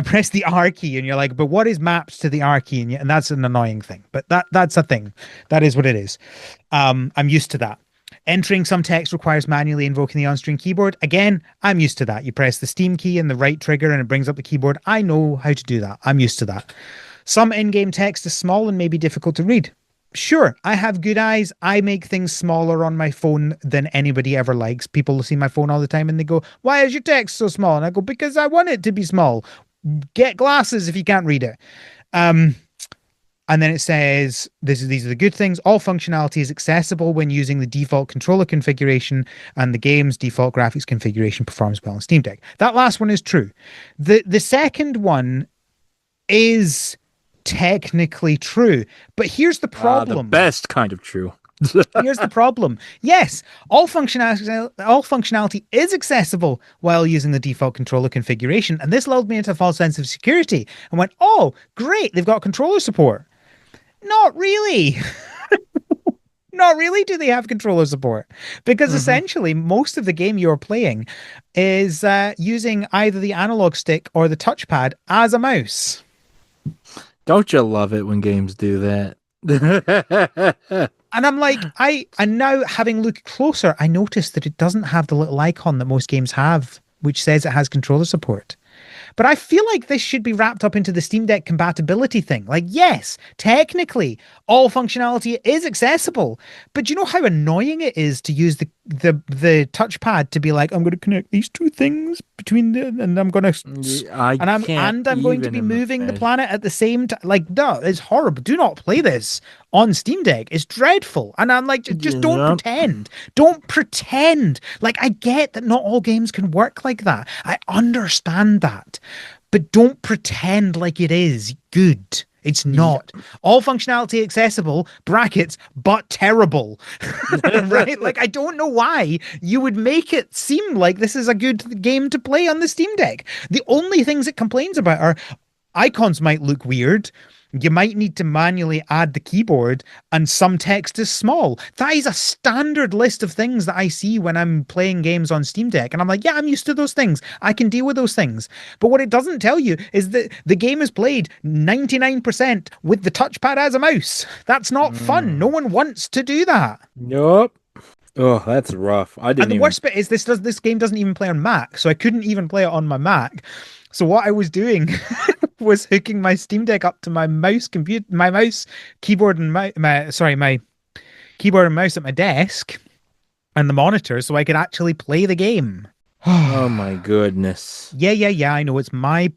Press the R key, and you're like, but what is mapped to the R key? And that's an annoying thing. But that's a thing. That is what it is. I'm used to that. Entering some text requires manually invoking the on-screen keyboard. Again, I'm used to that. You press the Steam key and the right trigger and it brings up the keyboard. I know how to do that. I'm used to that. Some in-game text is small and may be difficult to read. Sure, I have good eyes. I make things smaller on my phone than anybody ever likes. People see my phone all the time and they go, "Why is your text so small?" And I go, "Because I want it to be small. Get glasses if you can't read it." Um, and then it says, these are the good things. All functionality is accessible when using the default controller configuration, and the game's default graphics configuration performs well on Steam Deck. That last one is true. The second one is technically true, but here's the The problem. best kind of true. Here's the problem. Yes, all functionality is accessible while using the default controller configuration, and this lulled me into a false sense of security and went, "Oh, great, they've got controller support." Not really. Not really do they have controller support because Hmm. essentially most of the game you're playing is using either the analog stick or the touchpad as a mouse. Don't you love it when games do that? And I'm like, and now having looked closer, I noticed that it doesn't have the little icon that most games have, which says it has controller support. But I feel like this should be wrapped up into the Steam Deck compatibility thing. Like, yes, technically, all functionality is accessible, but you know how annoying it is to use the touchpad to be like, I'm going to connect these two things between the, and I'm going to, I can't I'm going to even be moving the imagine. planet at the same time. Like, no, it's horrible. Do not play this on Steam Deck. It's dreadful. And I'm like, just don't Yeah. pretend. Don't pretend. Like, I get that not all games can work like that. I understand that. But don't pretend like it is good. It's Yeah. not. All functionality accessible, brackets, but terrible. Right? Like, I don't know why you would make it seem like this is a good game to play on the Steam Deck. The only things it complains about are icons might look weird. You might need to manually add the keyboard, and some text is small. That is a standard list of things that I see when I'm playing games on Steam Deck. And I'm like, yeah, I'm used to those things. I can deal with those things. But what it doesn't tell you is that the game is played 99% with the touchpad as a mouse. That's not fun. No Mm. one wants to do that. Nope. Oh, that's rough. I And didn't the even. worst bit is this game doesn't even play on Mac, so I couldn't even play it on my Mac. So what I was doing was hooking my Steam Deck up to my mouse, keyboard and my keyboard and mouse at my desk and the monitor, so I could actually play the game. Oh my goodness. Yeah. I know it's my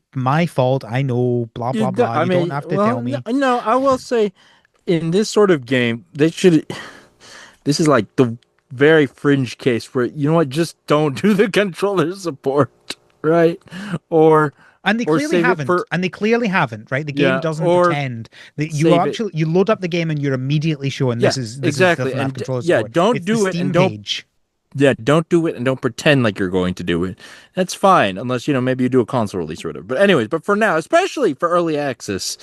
fault. I know. Blah blah blah. I You don't mean, have to well, tell no, me. no, I will say in this sort of game, they should. This is like the very fringe case where you know what, just don't do the controller support, right? Or And they or clearly save it haven't. for And they clearly haven't, right? The game yeah, doesn't or pretend that you save it. actually you load up the game and you're immediately showing Yeah, this exactly. doesn't have And controller yeah, support. don't It's the do it Steam and don't page. yeah, don't do it and don't pretend like you're going to do it. That's fine, unless you know maybe you do a console release or whatever. But anyways, but for now, especially for early access,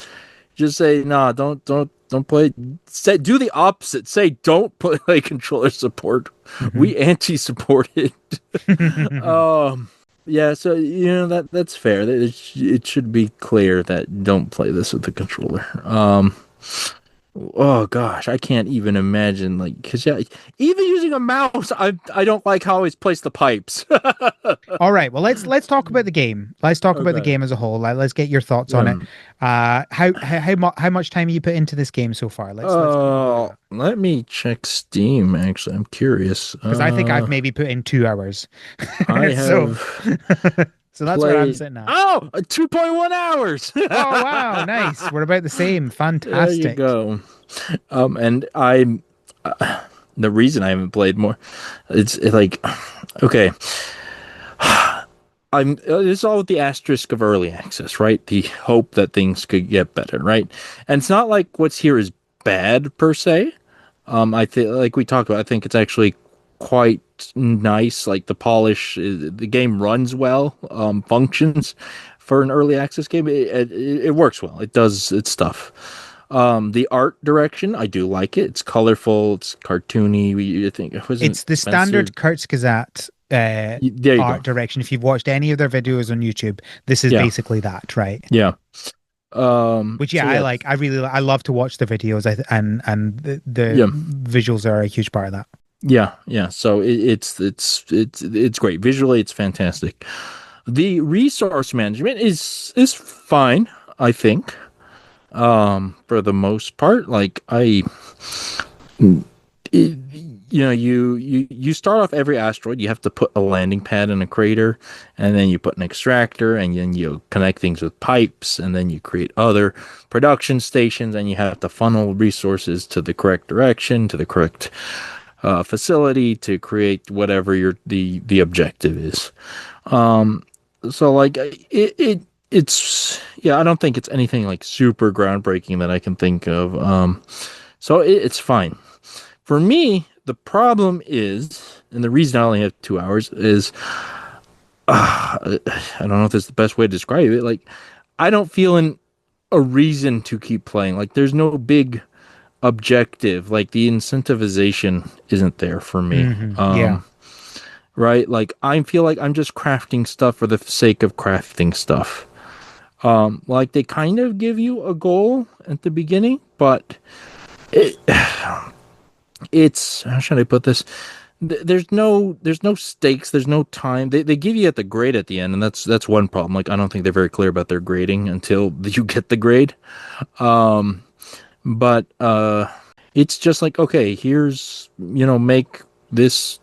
just say no, don't play. Say do the opposite. Say don't play controller support. Mhm. We anti-support it. Um, yeah, so you know that's fair. It should be clear that don't play this with the controller. Oh gosh, I can't even imagine like because yeah, even using a mouse, I don't like how it's placed the pipes. All right. Well, let's talk about the game. Let's talk about the Okay. game as a whole. Let's get your thoughts on it. Um. How much time have you put into this game so far? Let's quickly do that Let me check Steam. Actually, I'm curious. because I think I've maybe put in 2 hours. I So have so that's where I'm played. sitting at. Oh, 2.1 hours. Oh wow, nice. We're about the same. There you Fantastic. go. And I'm the reason I haven't played more. It's like okay. It's all with the asterisk of early access, right? The hope that things could get better, right? And it's not like what's here is bad per se. I think, like we talked about, I think it's actually quite nice. Like the polish, the game runs well, functions for an early access game. It works well. It does its stuff. The art direction, I do like it. It's colorful. It's cartoony. I think it wasn't It's the Spencer. standard Kurtzgezat There you art go. direction. If you've watched any of their videos on YouTube, this is Yeah, basically that, right? yeah. Which So yeah, I yeah, like. I love to watch the videos. And the yeah. visuals are a huge part of that. Yeah. So it's great visually. It's fantastic. The resource management is fine. I think. For the most part, like it, you start off every asteroid. You have to put a landing pad in a crater, and then you put an extractor, and then you connect things with pipes, and then you create other production stations, and you have to funnel resources to the correct direction, to the correct facility to create whatever the objective is. Um, so like it's yeah, I don't think it's anything like super groundbreaking that I can think of. So it's fine for me. The problem is, and the reason I only have 2 hours is, I don't know if that's the best way to describe it. Like, I don't feel a reason to keep playing. Like, there's no big objective. Like the incentivization isn't there for me. Yeah. Right? Like I feel like I'm just crafting stuff for the sake of crafting stuff. Like they kind of give you a goal at the beginning, but it, it's how should I put this? There's no stakes. There's no time. They give you at the grade at the end, and that's one problem. Like I don't think they're very clear about their grading until you get the grade. Um, but it's just like okay, here's make this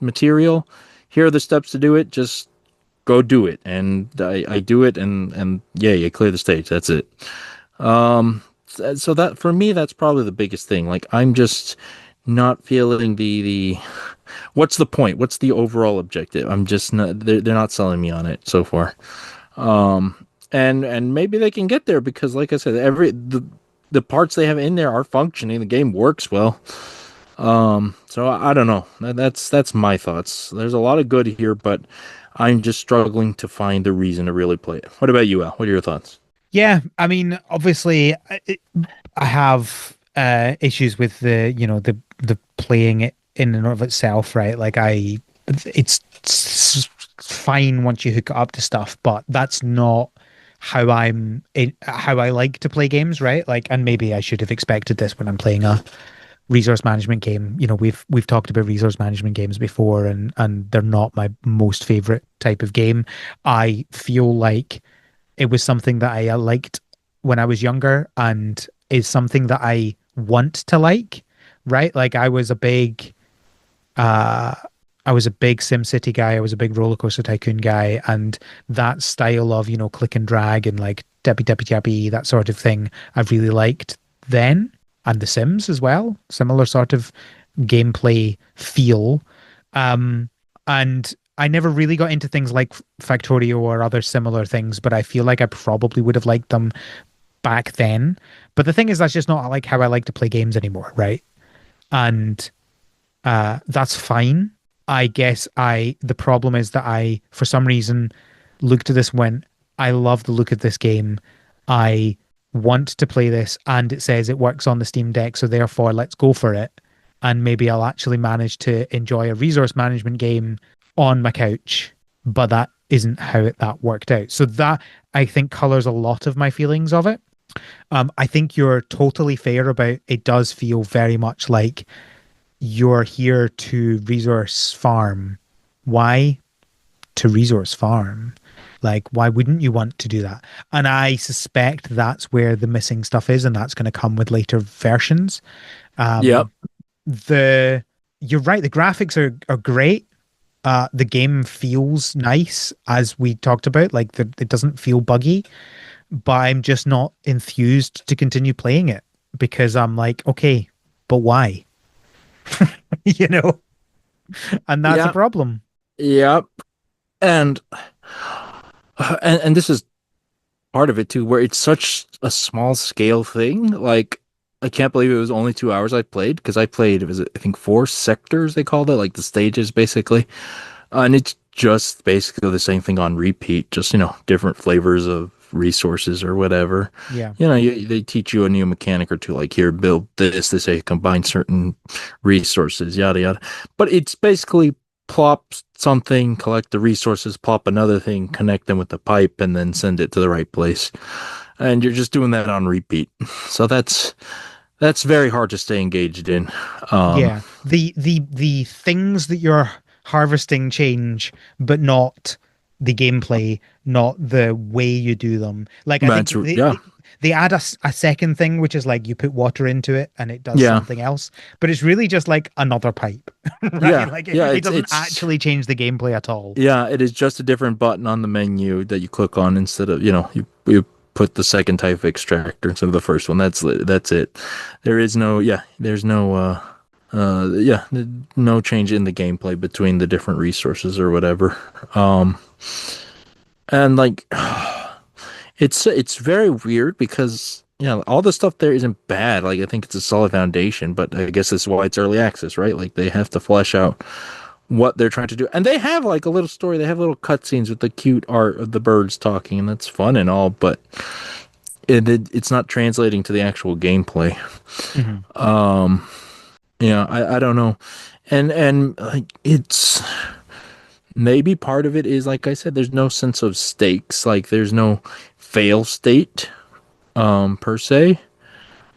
material. Here are the steps to do it. Just go do it, and I do it, and yeah, you clear the stage. That's it. So that for me, that's probably the biggest thing. Like I'm just not feeling the what's the point? What's the overall objective? I'm just not. They're not selling me on it so far. and maybe they can get there because, like I said, the parts they have in there are functioning. The game works well. So I don't know. That's my thoughts. There's a lot of good here, but I'm just struggling to find the reason to really play it. What about you, Al? What are your thoughts? Yeah, I mean, obviously, I have issues with the playing it in and of itself, right? Like it's fine once you hook it up to stuff, but that's not how I like to play games, right? Like, and maybe I should have expected this when I'm playing a resource management game. We've talked about resource management games before, and they're not my most favorite type of game. I feel like it was something that I liked when I was younger and is something that I want to like, right? Like uh I was a big SimCity guy, I was a big roller coaster tycoon guy, and that style of, click and drag and like deppy that sort of thing I've really liked then. And The Sims as well, similar sort of gameplay feel. Um and I never really got into things like Factorio or other similar things, but I feel like I probably would have liked them back then. But the thing is, that's just not like how I like to play games anymore, right? And that's fine. I guess the problem is that I, for some reason, looked at this and went, I love the look of this game. I want to play this, and it says it works on the Steam Deck, so therefore let's go for it. And maybe I'll actually manage to enjoy a resource management game on my couch, but that isn't how that worked out. So that I think colors a lot of my feelings of it. I think you're totally fair about it does feel very much like you're here to resource farm. Why to resource farm? Like, why wouldn't you want to do that? And I suspect that's where the missing stuff is, and that's going to come with later versions. Yep. Um, the You're right, the graphics are great. The game feels nice, as we talked about. Like, it doesn't feel buggy, but I'm just not enthused to continue playing it because I'm like, okay, but why? you know, and that's a Yep. problem. Yep. And and this is part of it too, where it's such a small scale thing. Like, I can't believe it was only 2 hours I played because I played, it was, I think, four sectors, they called it, like the stages basically. And it's just basically the same thing on repeat, just, different flavors of resources or whatever. Yeah, They teach you a new mechanic or two, like here, build this, they say combine certain resources, yada, yada. But it's basically plop something, collect the resources, plop another thing, connect them with the pipe, and then send it to the right place. And you're just doing that on repeat. So that's very hard to stay engaged in. Um, yeah. The things that you're harvesting change, but not the gameplay, not the way you do them. Like, I think yeah, they add a second thing, which is like you put water into it and it does yeah. something else, but it's really just like another pipe, right? Yeah, Like yeah, it doesn't it's actually change the gameplay at all. yeah, it is just a different button on the menu that you click on instead of, you put the second type of extractor instead of the first one. That's it. There is no, yeah, there's no yeah, no change in the gameplay between the different resources or whatever. Um and like it's very weird because all the stuff there isn't bad. Like, I think it's a solid foundation, but I guess that's why it's early access, right? Like, they have to flesh out what they're trying to do. And they have like a little story. They have little cutscenes with the cute art of the birds talking, and that's fun and all, but it's not translating to the actual gameplay. Mhm. I don't know. And like, it's maybe part of it is, like I said, there's no sense of stakes. Like, there's no fail state per se.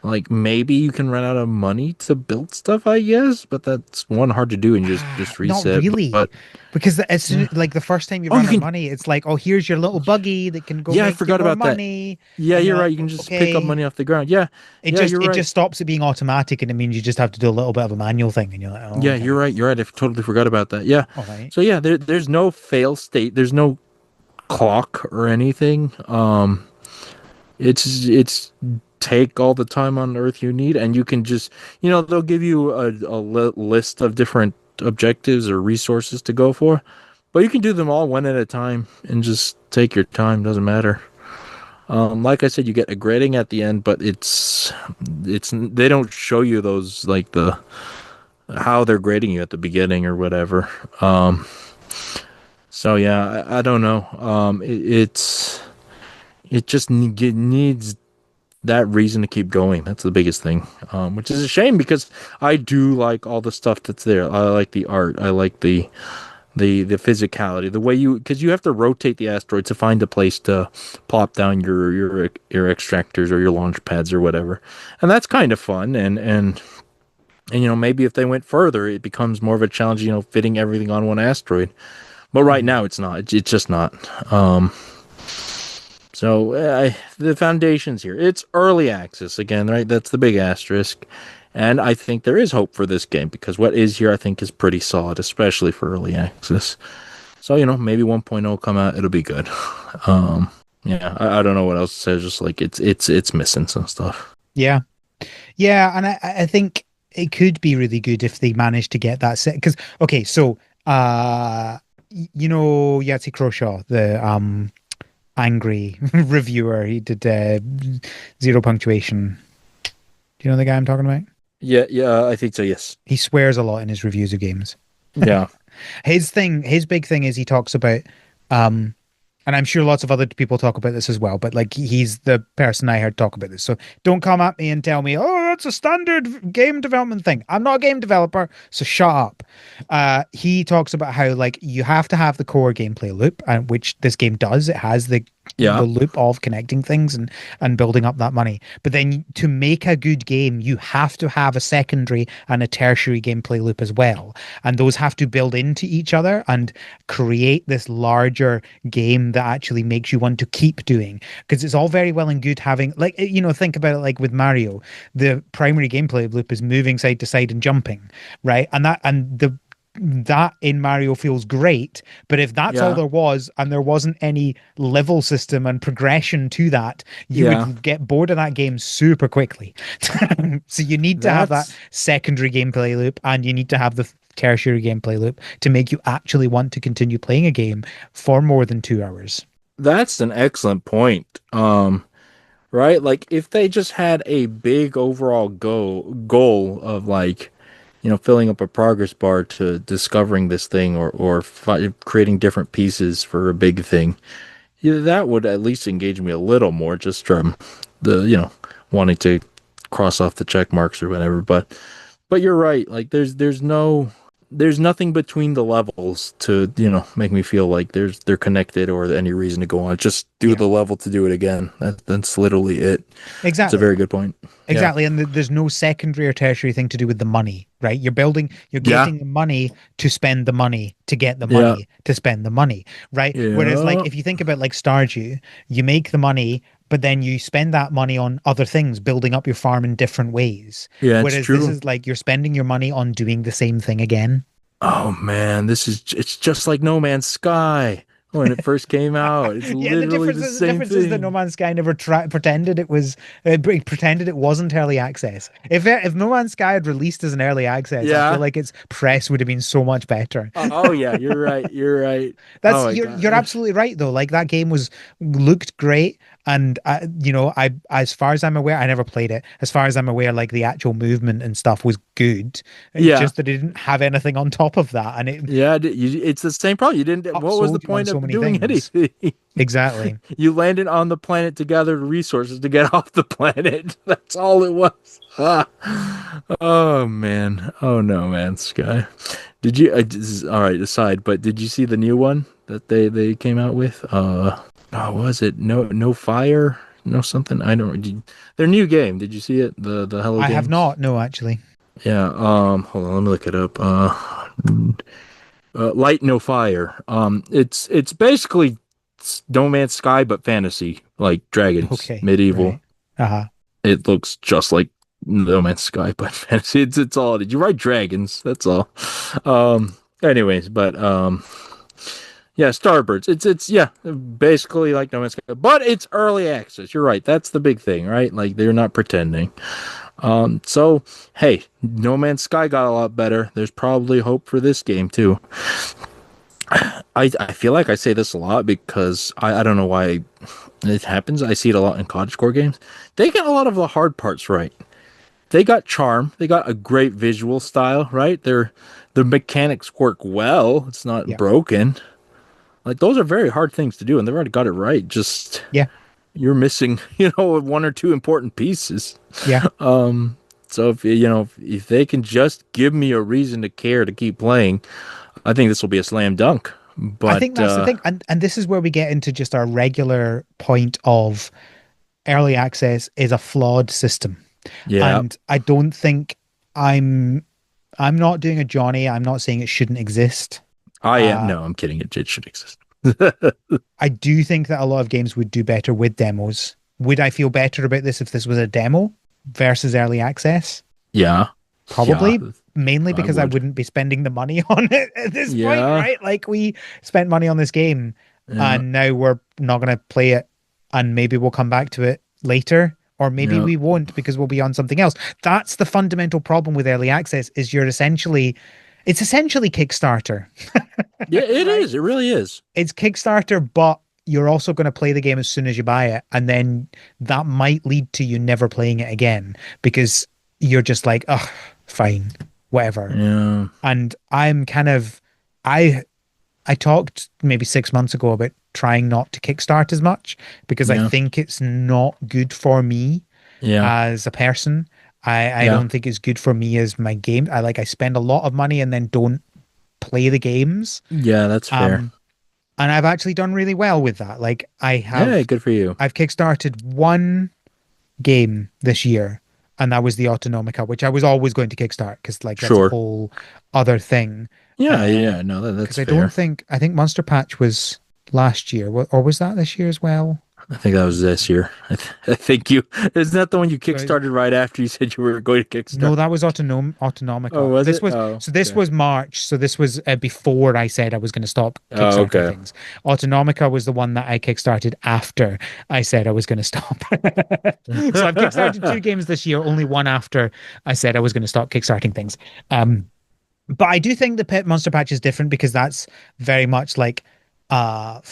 Like, maybe you can run out of money to build stuff, I guess, but that's one hard to do and just Not reset. really, But because as soon yeah. like the first time you Oh, run you out of can. money, it's like, oh, here's your little buggy that can go Yeah, I make you forgot more about that. money, Yeah, and you're you're right. like, You can just pick up okay. money off the ground. Yeah, yeah, you're It right. just stops it being automatic, and it means you just have to do a little bit of a manual thing, and you're like, oh, Yeah, you're okay, right. You're right. I totally forgot about that. Yeah. all right, So yeah, there's no fail state. There's no clock or anything. It's take all the time on Earth you need, and you can just, they'll give you a list of different objectives or resources to go for, but you can do them all one at a time and just take your time. Doesn't matter. Like I said, you get a grading at the end, but it's they don't show you those like the how they're grading you at the beginning or whatever. Um, so yeah, I don't know. It just it needs that reason to keep going. That's the biggest thing, which is a shame because I do like all the stuff that's there. I like the art. I like the physicality, the way you because you have to rotate the asteroid to find a place to plop down your extractors or your launch pads or whatever, and that's kind of fun. And maybe if they went further, it becomes more of a challenge. Fitting everything on one asteroid. But right Mhm. now, it's not. It's just not. So the foundation's here. It's early access again, right? That's the big asterisk. And I think there is hope for this game because what is here, I think, is pretty solid, especially for early access. So, maybe 1.0 will come out, it'll be good. Um, yeah, I don't know what else to say. Just like it's missing some stuff. Yeah. Yeah, and I think it could be really good if they manage to get that set. Because okay, so Yahtzee Croshaw, the angry reviewer, he did zero punctuation. Do you know the guy I'm talking about? Yeah, yeah, I think so. Yes. He swears a lot in his reviews of games. Yeah, His big thing is he talks about um and I'm sure lots of other people talk about this as well, but like he's the person I heard talk about this. So don't come at me and tell me, oh, that's a standard game development thing. I'm not a game developer, so shut up. He talks about how like you have to have the core gameplay loop, and which this game does. It has yeah, the loop of connecting things and building up that money. But then to make a good game, you have to have a secondary and a tertiary gameplay loop as well. And those have to build into each other and create this larger game that actually makes you want to keep doing. Because it's all very well and good having, like, think about it like with Mario. The primary gameplay loop is moving side to side and jumping, right? That in Mario feels great, but if that's all yeah, there was and there wasn't any level system and progression to that, you yeah. would get bored of that game super quickly. So you need to have that That's secondary gameplay loop and you need to have the tertiary gameplay loop to make you actually want to continue playing a game for more than 2 hours. that's an excellent point. Right? Like if they just had a big overall goal of like, filling up a progress bar to discovering this thing or creating different pieces for a big thing, yeah, that would at least engage me a little more just from the, wanting to cross off the check marks or whatever. But you're right. Like there's nothing between the levels to, make me feel like they're connected or any reason to go on. Just do Yeah, the level to do it again. That's literally it. It's a exactly. very good point. Yeah. Exactly. And there's no secondary or tertiary thing to do with the money, right? You're Yeah. getting the money to spend the money to get the Yeah. money to spend the money, right? Whereas, like, Yeah. if you think about like Stardew, you make the money, but then you spend that money on other things, building up your farm in different ways. Yeah, it's Whereas this true. is like you're spending your money on doing the same thing again. Oh man, it's just like No Man's Sky when it first came out. It's Yeah, the literally difference the is the same difference is that No thing. Man's Sky never pretended it was pretended it wasn't early access. If No Man's Sky had released as an early access, I feel Yeah. like its press would have been so much better. Oh yeah, you're right. You're right. Oh That's my you're God. absolutely right though. Like that game was looked great, and I as far as I'm aware, I never played it. As far as I'm aware, like the actual movement and stuff was good. It's Yeah. just that it didn't have anything on top of that, and it Yeah, it's the same problem. You didn't. What was the upsold you on point so of many doing things. anything? Exactly. You landed on the planet to gather resources to get off the planet. That's all it was. Ah. Oh man. Oh no, man. Sky. Did you? This is, all right. Aside, but did you see the new one that they came out with? Oh, was it no fire? No something. I don't. Their new game. Did you see it? The Hello I have Games. not. No, actually. Yeah. Hold on. Let me look it up. Light No Fire. It's basically No Man's Sky but fantasy, like dragons, Okay. medieval. Right. Uh-huh. It looks just like No Man's Sky but fantasy. It's all. Did you write dragons? That's all. Anyways, but yeah, Starbirds. It's yeah, basically like No Man's Sky, but it's early access. You're right. That's the big thing, right? Like they're not pretending. So hey, No Man's Sky got a lot better. There's probably hope for this game too. I feel like I say this a lot because I don't know why It happens. I see it a lot in cottagecore games. They get a lot of the hard parts right. They got charm. They got a great visual style, right? Their mechanics work well. It's not Yeah. broken. Like those are very hard things to do, and they've already got it right. Just Yeah. you're missing, one or two important pieces. Yeah. So if they can just give me a reason to care to keep playing, I think this will be a slam dunk. I think But that's the thing. And this is where we get into just our regular point of early access is a flawed system. yeah, And I don't think I'm I'm not doing a Johnny. I'm not saying it shouldn't exist. I am. Uh, No, I'm kidding. It should exist. I do think that a lot of games would do better with demos. Would I feel better about this if this was a demo versus early access? Yeah, yeah, Probably, mainly I because I would. wouldn't be spending the money on it at this point, Yeah, right? Like we spent money on this game yeah, and now we're not going to play it and maybe we'll come back to it later or maybe yeah, we won't because we'll be on something else. That's the fundamental problem with early access is it's essentially Kickstarter, yeah. It right? is. It really is. It's Kickstarter, but you're also going to play the game as soon as you buy it, and then that might lead to you never playing it again because you're just like, oh, fine, whatever. Yeah, And I'm kind of, I I talked maybe 6 months ago about trying not to kickstart as much because I yeah, think it's not good for me yeah, as a person. I yeah, don't think it's good for me as my game. I spend a lot of money and then don't play the games. yeah. That's fair. Um, and I've actually done really well with that. Like Yeah, good for you. I've kickstarted one game this year, and that was the Autonomica, which I was always going to kickstart because like that's a Sure. whole other thing. Yeah, Uh, yeah. No, that's because fair. I think Monster Patch was last year, or was that this year as well? I think that was this year. I think you isn't that the one you But kickstarted right after you said you were going to kickstart? no, that was Oh, Autonomica. was it? Oh, This okay. was March, so this was before I said I was going to stop Oh, kickstarting okay. things. Autonomica was the one that I kickstarted after I said I was going to stop. So I've kickstarted two games this year, only one after I said I was going to stop kickstarting things. But I do think the Pet Monster Patch is different because that's very much like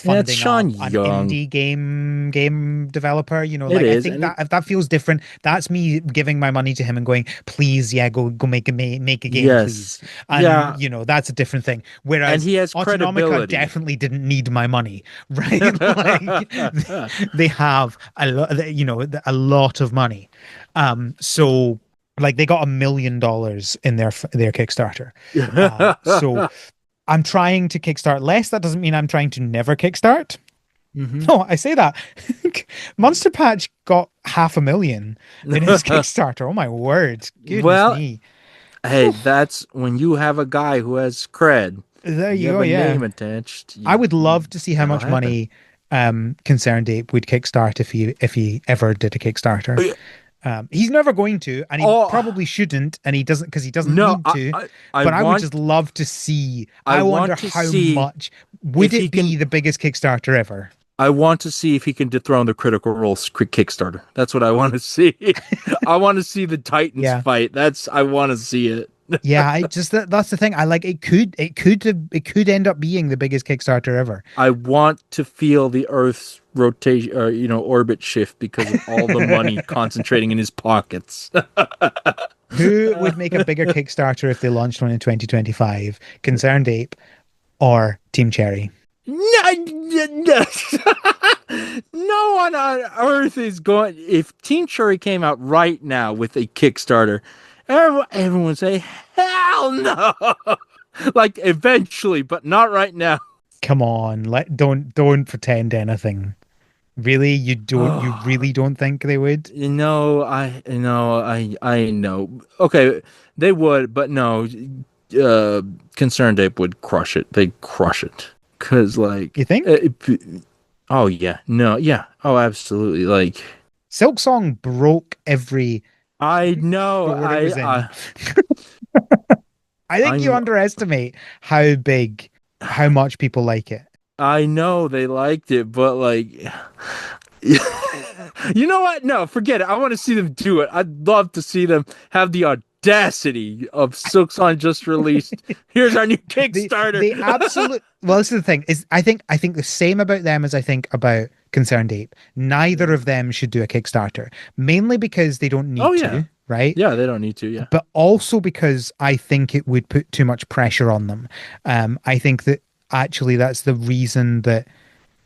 Yeah, it's funding Sean an Young. indie game developer. You know, It like I is, think and that if that feels different, that's me giving my money to him and going, please, yeah, go make a game, please. yes, And yeah, you know, that's a different thing. and Whereas he has Autonomica credibility. definitely didn't need my money, right? Like they have a lot of money. So like they got $1 million in their Kickstarter. So I'm trying to kickstart less. That doesn't mean I'm trying to never kickstart. hmm No, I say that. Monster Patch got 500,000 in his Kickstarter. Oh my word. Goodness Well, me. hey, that's when you have a guy who has cred. There You you have go, a yeah. name attached. I would You love to see how that'll much happen. money Concerned Ape would kickstart if he ever did a Kickstarter. He's never going to, and he Oh probably shouldn't, and he doesn't because he doesn't no, need to. I But I would just want love to see. I I wonder want to how see much would if he it be can. the biggest Kickstarter ever? I want to see if he can dethrone the Critical Role Kickstarter. That's what I want to see. I want to see the Titans Yeah. fight. I want to see it. Yeah, I just that's the thing. I like it could end up being the biggest Kickstarter ever. I want to feel the Earth's rotation, or orbit shift because of all the money concentrating in his pockets. Who would make a bigger Kickstarter if they launched one in 2025? Concerned Ape or Team Cherry? No, no, no one on Earth is going. If Team Cherry came out right now with a Kickstarter, everyone would say, "Hell no!" Like eventually, but not right now. Come on, don't pretend anything. Really, you really don't think they would? I know. Okay, they would, but no. Concerned Ape would crush it. They'd crush it because, You like, think? oh yeah, no, yeah, oh absolutely. Like, Silk Song broke every I know, store it was in. I, I think you I'm, underestimate how much people like it. I know they liked it, but like, you know what? No, forget it. I want to see them do it. I'd love to see them have the audacity of Silksong just released. Here's our new Kickstarter. The absolute well, this is the thing is I think the same about them as I think about Concerned Ape. Neither of them should do a Kickstarter, mainly because they don't Oh need yeah, to, right? yeah. They don't need to. Yeah. But also because I think it would put too much pressure on them. I think that actually that's the reason that Yeah.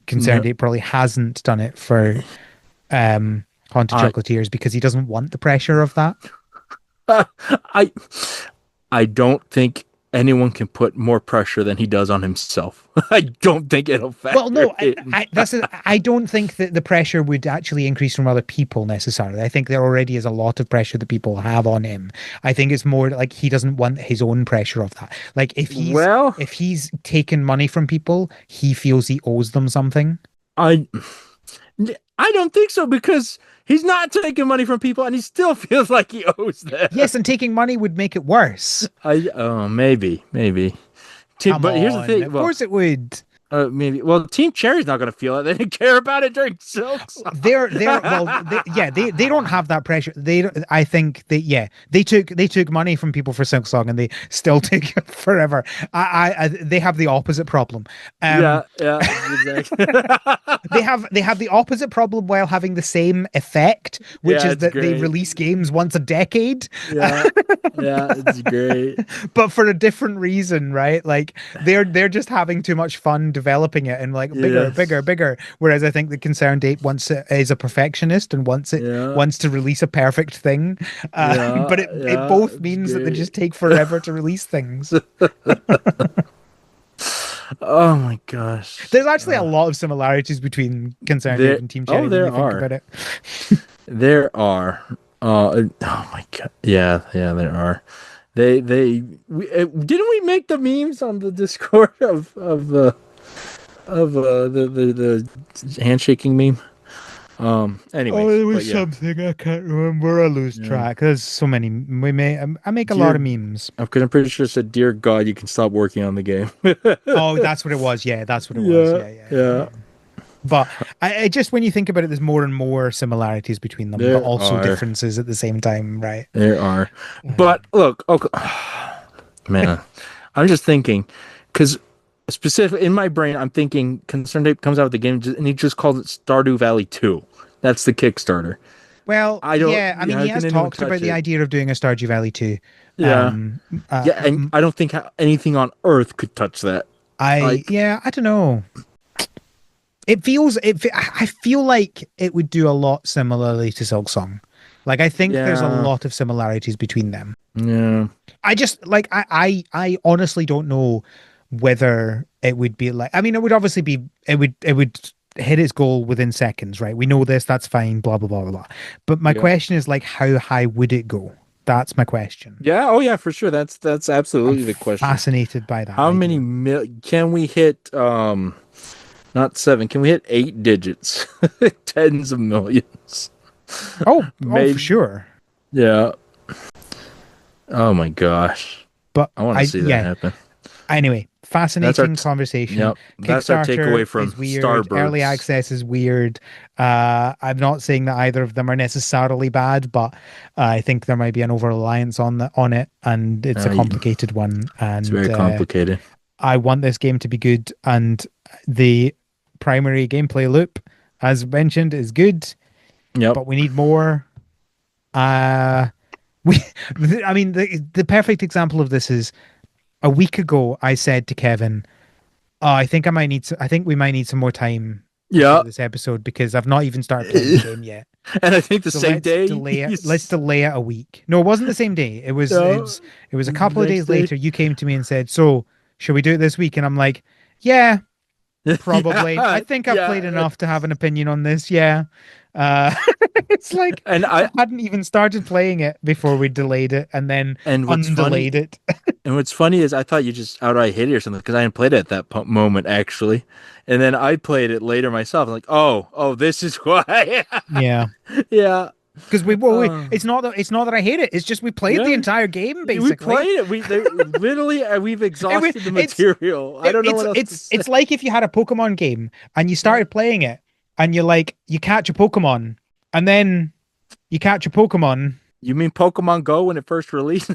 Concerned Ape probably hasn't done it for Haunted I Chocolatiers because he doesn't want the pressure of that. I I don't think anyone can put more pressure than he does on himself. I don't think it'll Well, factor no, in. I don't think that the pressure would actually increase from other people necessarily. I think there already is a lot of pressure that people have on him. I think it's more like he doesn't want his own pressure of that. Like Well, if he's taken money from people, he feels he owes them something. I I don't think so because he's not taking money from people and he still feels like he owes them. Yes, and taking money would make it worse. I maybe. Come But here's the on, thing. of Well, course it would. maybe. Well, Team Cherry's not gonna feel it. They didn't care about it during Silk Song. They're well yeah they don't have that pressure. I think they took money from people for Silk Song and they still take it forever. I they have the opposite problem. Yeah, yeah, exactly. They have the opposite problem while having the same effect, which Yeah, is it's that they great. release games once a decade, Yeah, yeah, it's great. but for a different reason, right? Like they're just having too much fun developing it and like bigger, Yes. bigger, bigger. Whereas I think the Concerned Ape is a perfectionist and Yeah, wants to release a perfect thing, yeah, but it yeah. both It's means that they great. just take forever to release things. Oh my gosh. There's actually a lot of similarities between Concerned Ape There. and Team Oh, Cherry when there you think are. about it. There are. Oh my god. Yeah, yeah, there are. Didn't we make the memes on the Discord the handshaking meme? Oh, Anyways, it but was yeah. something I can't remember. I lose Yeah. track. There's so many. I make a lot of Dear, memes. because I'm pretty sure it said, "Dear God, you can stop working on the game." Oh, that's what it was. Yeah, that's what it was. Yeah, Yeah, yeah, yeah, yeah. yeah. But I just when you think about it, there's more and more similarities between them, but There also are. differences at the same time, right? There are. Um, But look, okay, man, I'm just thinking, because specific in my brain, I'm thinking Concerned Ape comes out with the game and he just calls it Stardew Valley 2. That's the Kickstarter. well, I don't. yeah. I mean, How he can has anyone talked about touch the it? idea of doing a Stardew Valley too. Yeah, Um, yeah, and I don't think anything on Earth could touch that. Like, I don't know. It feels I feel like it would do a lot similarly to Silksong. Like I think there's a yeah, lot of similarities between them. yeah, I just like I honestly don't know whether it would be like I mean it would obviously be it would hit its goal within seconds, right? We know this, that's fine, blah blah blah blah blah. But my yeah, question is like how high would it go? That's my question. yeah. Oh yeah, for sure. That's I'm absolutely the question. fascinated by that How many idea. can we hit? Not seven. Can we hit 8 digits? Tens of millions. Oh, for Maybe. sure. Yeah. Oh my gosh. But I want to I see that yeah, happen. anyway, That's our fascinating conversation. yep. That's our Kickstarter takeaway from is weird. Early Starbirds. access is weird. I'm not saying that either of them are necessarily bad, but I think there might be an over reliance on it, and it's a Uh, complicated one. it's And very complicated. I want this game to be good, and the primary gameplay loop, as mentioned, is good, Yep. but we need more. Uh, we, I mean, the perfect example of this is a week ago. I said to Kevin, "Oh, I think I think we might need some more time to Yeah. shoot this episode because I've not even started playing the game yet. And I think the So same let's day delay it. Let's delay it a week." No, it wasn't the same day. no, It was a the couple of next days day. later. You came to me and said, "So, should we do it this week?" And I'm like, "Yeah, probably. I Yeah. think I've played Yeah. enough to have an opinion on this. Yeah." Uh, it's like And I I hadn't even started playing it before we delayed it and then and what's funny undelayed it. and what's funny is I thought you just outright hit it or something because I hadn't played it at that moment actually. And then I played it later myself. Like, oh, this is why. Yeah. Yeah. Because Uh, it's not that I hate it. It's just we played the yeah. entire game We basically. played it. Literally we've exhausted the It's material. I don't know what else to say. it's like if you had a Pokemon game and you Yeah. started playing it and you catch a Pokemon and then you catch a Pokemon You mean Pokemon Go when it first released?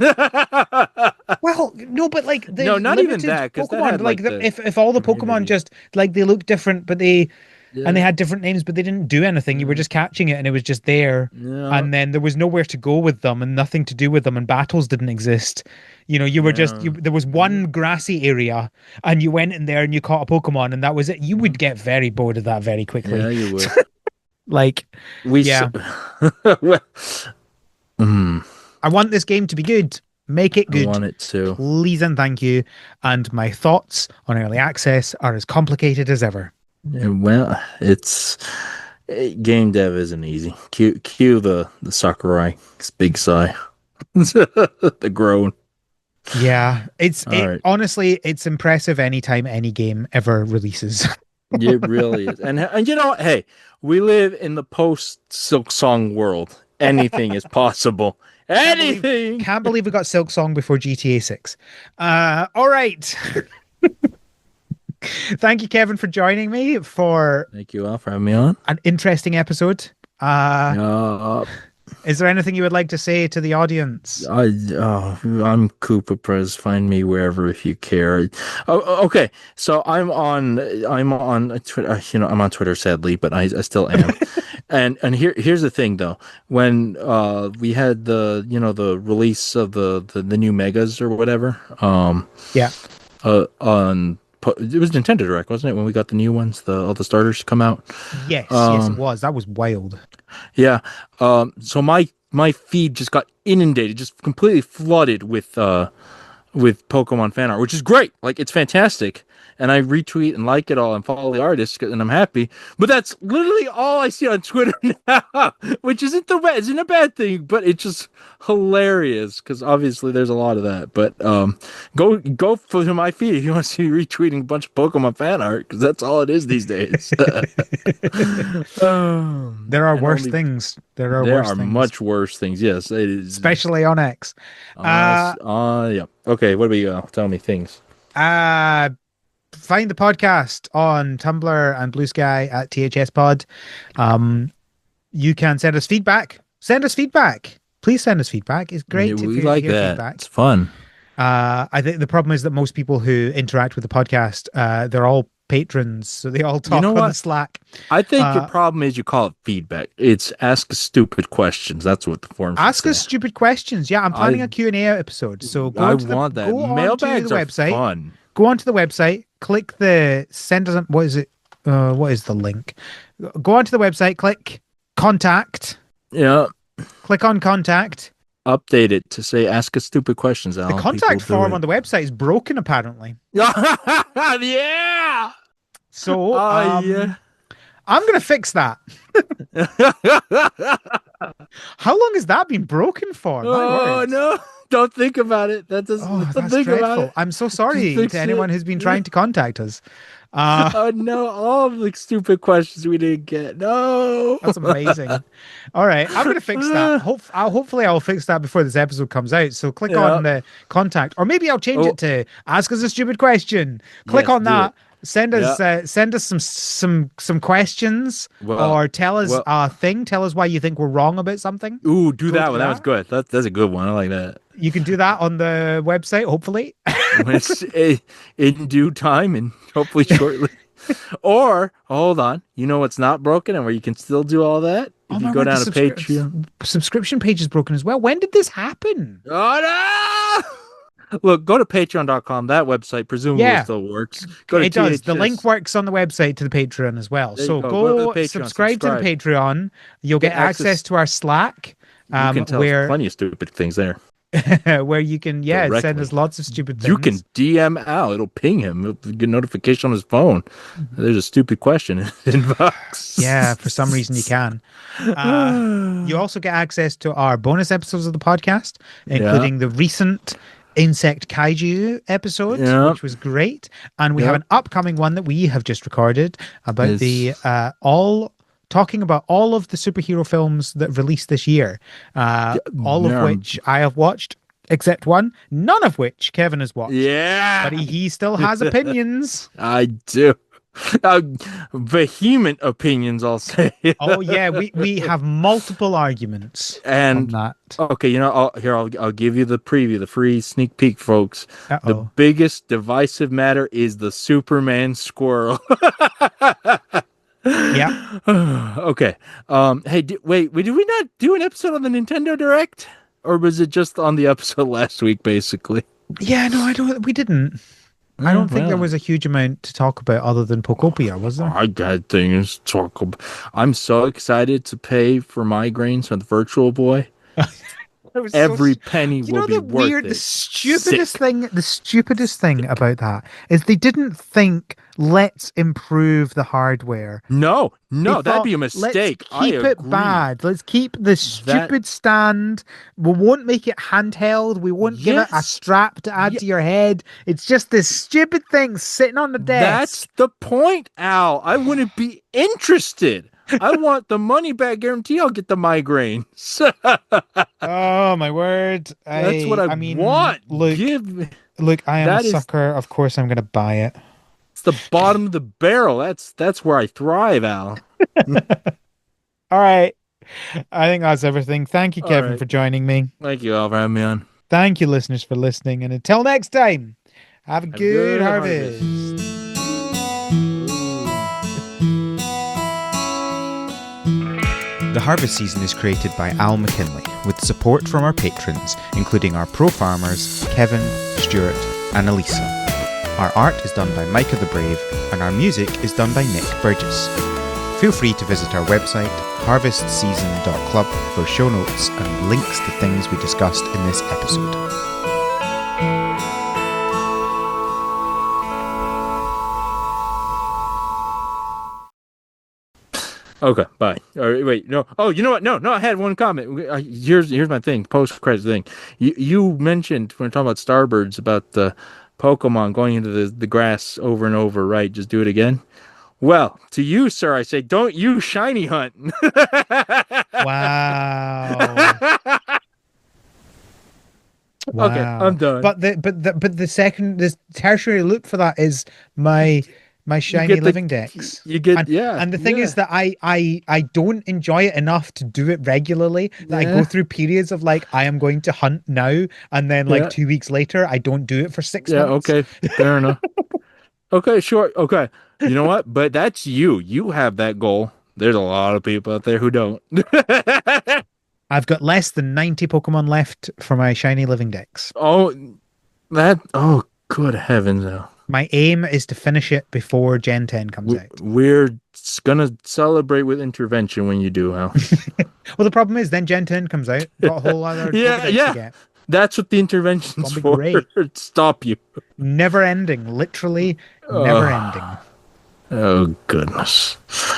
Well, no, but like the No, not even limited that, because that Pokemon, had like like the if all the Pokemon community. just like they look different, but they Yeah, had different names, but they didn't do anything. You were yeah, just catching it, and it was just there, yeah, and then there was nowhere to go with them, and nothing to do with them, and battles didn't exist. You were just yeah, you. There was yeah, one grassy area, and you went in there and you caught a Pokemon, and that was it. You would get very bored of that very quickly. yeah, you would. Like, We s- yeah, well, mm, I want this game to be good. Make it I good. want it to. Please and thank you. And my thoughts on early access are as complicated as ever. Yeah, well, game dev isn't easy. Cue the Sakurai big sigh, the groan. Yeah, All right, honestly, it's impressive anytime any game ever releases. it really is. And you know what? Hey, we live in the post Silk Song world. Anything is possible. Can't believe Anything. can't believe we got Silk Song before GTA 6. All right. Thank you, Kevin, for joining me for Thank you all for having me on. an interesting episode. Uh, Uh, is there anything you would like to say to the audience? I'm Koopa Prez. Find me wherever if you care. Okay. So I'm on Twitter. I'm on Twitter sadly, but I still am. And here's the thing though. When we had the release of the new megas or whatever, Yeah. it was Nintendo Direct, wasn't it? When we got the new ones, all the starters come out. Yes, it was. That was wild. Yeah. So my feed just got inundated, just completely flooded with Pokemon fan art, which is great. Like it's fantastic. And I retweet and like it all and follow the artists and I'm happy. But that's literally all I see on Twitter now, which isn't a bad thing, but it's just hilarious because obviously there's a lot of that. But go to my feed if you want to see me retweeting a bunch of Pokemon fan art because that's all it is these days. There are And worse only things. There are there worse are things, much worse things. Yes, it is. especially on X. Uh, Yeah. Okay, what do we tell me things? uh, find the podcast on Tumblr and Blue Sky at THS Pod. You can send us feedback. Send us feedback. Please send us feedback. It's Yeah, great to we like hear that. feedback. It's fun. I think the problem is that most people who interact with the podcast, they're all patrons, so they all You know talk on the what? Slack. I think your Uh, problem is you call it feedback. It's ask stupid questions. That's what the form should Ask us say. stupid questions. Yeah, I'm planning I a Q&A episode. So I want that. go onto the Mailbags are website. fun. Go onto the website, click the send us what is it? What is the link? Go onto the website, click contact, Yeah. click on contact. Update it to say ask us stupid questions, The Alan. People contact do form it. on the website is broken apparently. Yeah. So Oh yeah. I'm gonna fix that. How long has that been broken for? My Oh word. no! Don't think about it. That Oh, doesn't. Don't that's think about dreadful. it. I'm so Just sorry to fix anyone it. who's been trying to contact us. Uh, Oh no! All of the stupid questions we didn't get. No. that's amazing. All right, I'm gonna fix that. Hopefully I'll fix that before this episode comes out. So click Yeah. on the contact, or maybe I'll change it Oh to ask us a stupid question. Click yes, on do that. it. Yeah. Send us some questions, Well. or tell us Well. a thing. Tell us why you think we're wrong about something. Ooh, do Go that do one. That was that. good. That's a good one. I like that. You can do that on the website, hopefully. When it's in due time and hopefully shortly. Or hold on, you know what's not broken and where you can still do all that Oh if you my go word, the down to Patreon. subscription page is broken as well. When did this happen? Oh no! Look, go to patreon.com. That website presumably Yeah, still works. Go to it does. The link THS. works on the website to the Patreon as well. There you So go. Go to the go Patreon, subscribe to the subscribe. Patreon. You'll get Get access access. to our Slack, You can tell us where plenty of stupid things there where you can send us directly. lots of stupid You can things. DM Al. It'll ping him. He'll get a notification on his phone. There's a stupid question in Yeah, for some reason you inbox. can. You also get access to our bonus episodes of the podcast, Yeah. including the recent Insect Kaiju episode, Yeah. which was great. And we have Yep. an upcoming one that we have just recorded about It's all talking about all of the superhero films that released this year, all of yeah. which I have watched, except one, none of which Kevin has watched. Yeah. But he still has opinions. I do. uh, vehement opinions, I'll say. Oh yeah, we have multiple arguments on And that. okay, I'll give you the preview, the free sneak peek, folks. The Uh-oh. biggest divisive matter is the Superman squirrel. Yeah. Okay. Hey, did we not do an episode on the Nintendo Direct, or was it just on the episode last week, basically? Yeah, no, I don't we didn't. I Yeah, don't think there well, was a huge amount to talk about other than Pokopia, was there? I got things to talk about. I'm so excited to pay for migraines on the Virtual Boy. It was so, Every penny you will know, be the worth weird, it. Sick. the stupidest thing about that is they didn't think, let's improve the hardware. No, They no, that'd thought, be a let's mistake. I keep it agree. bad. Let's keep the That, stupid stand. We won't make it handheld. We won't give it a yes, strap to add yeah, to your head. It's just this stupid thing sitting on the that's desk. the point, Al. I wouldn't be interested. I want the money back guarantee. I'll get the migraines. Oh my word. That's what I I mean, want. Give look, I am a that is sucker. Of course I'm gonna buy it. it's the bottom of the barrel. That's where I thrive, Al. All right. I think that's everything. Thank you, All Kevin, right. for joining me. Thank you, Al, for having me on. Thank you, listeners, for listening. And until next time, have a Have a good good harvest. harvest. Ooh. The Harvest Season is created by Al McKinley with support from our patrons, including our pro farmers Kevin, Stuart, and Elisa. Our art is done by Micah the Brave, and our music is done by Nick Burgess. Feel free to visit our website, harvestseason.club, for show notes and links to things we discussed in this episode. Okay, bye. All right, wait, no. Oh, you know what? No, I had one comment. Here's my thing. Post credit thing. You mentioned when we're talking about Starbirds about the Pokemon going into the grass over and over. Right? Just do it again. Well, to you, sir, I say, don't you shiny hunt. Wow. Okay, Wow. I'm done. But the second this tertiary loop for that is my my You shiny get the living decks. you get And yeah and the thing yeah is that I don't enjoy it enough to do it regularly, that I go yeah through periods of like I am going to hunt now, and then like yeah 2 weeks later I don't do it for six yeah. months. Okay, fair enough. Okay, sure. Okay, you know what? But that's you. You have that goal. There's a lot of people out there who don't. I've got less than 90 Pokemon left for my shiny living decks. Oh, that. Oh, good heavens! No. My aim is to finish it before Gen 10 comes out. We're gonna celebrate with intervention when you do, Hal. Well, the problem is then Gen 10 comes out. Got a whole other Yeah, Pokedex to yeah. get. That's what the intervention's Gonna be for. great. Stop you. Never ending. Literally never Oh, ending. oh goodness.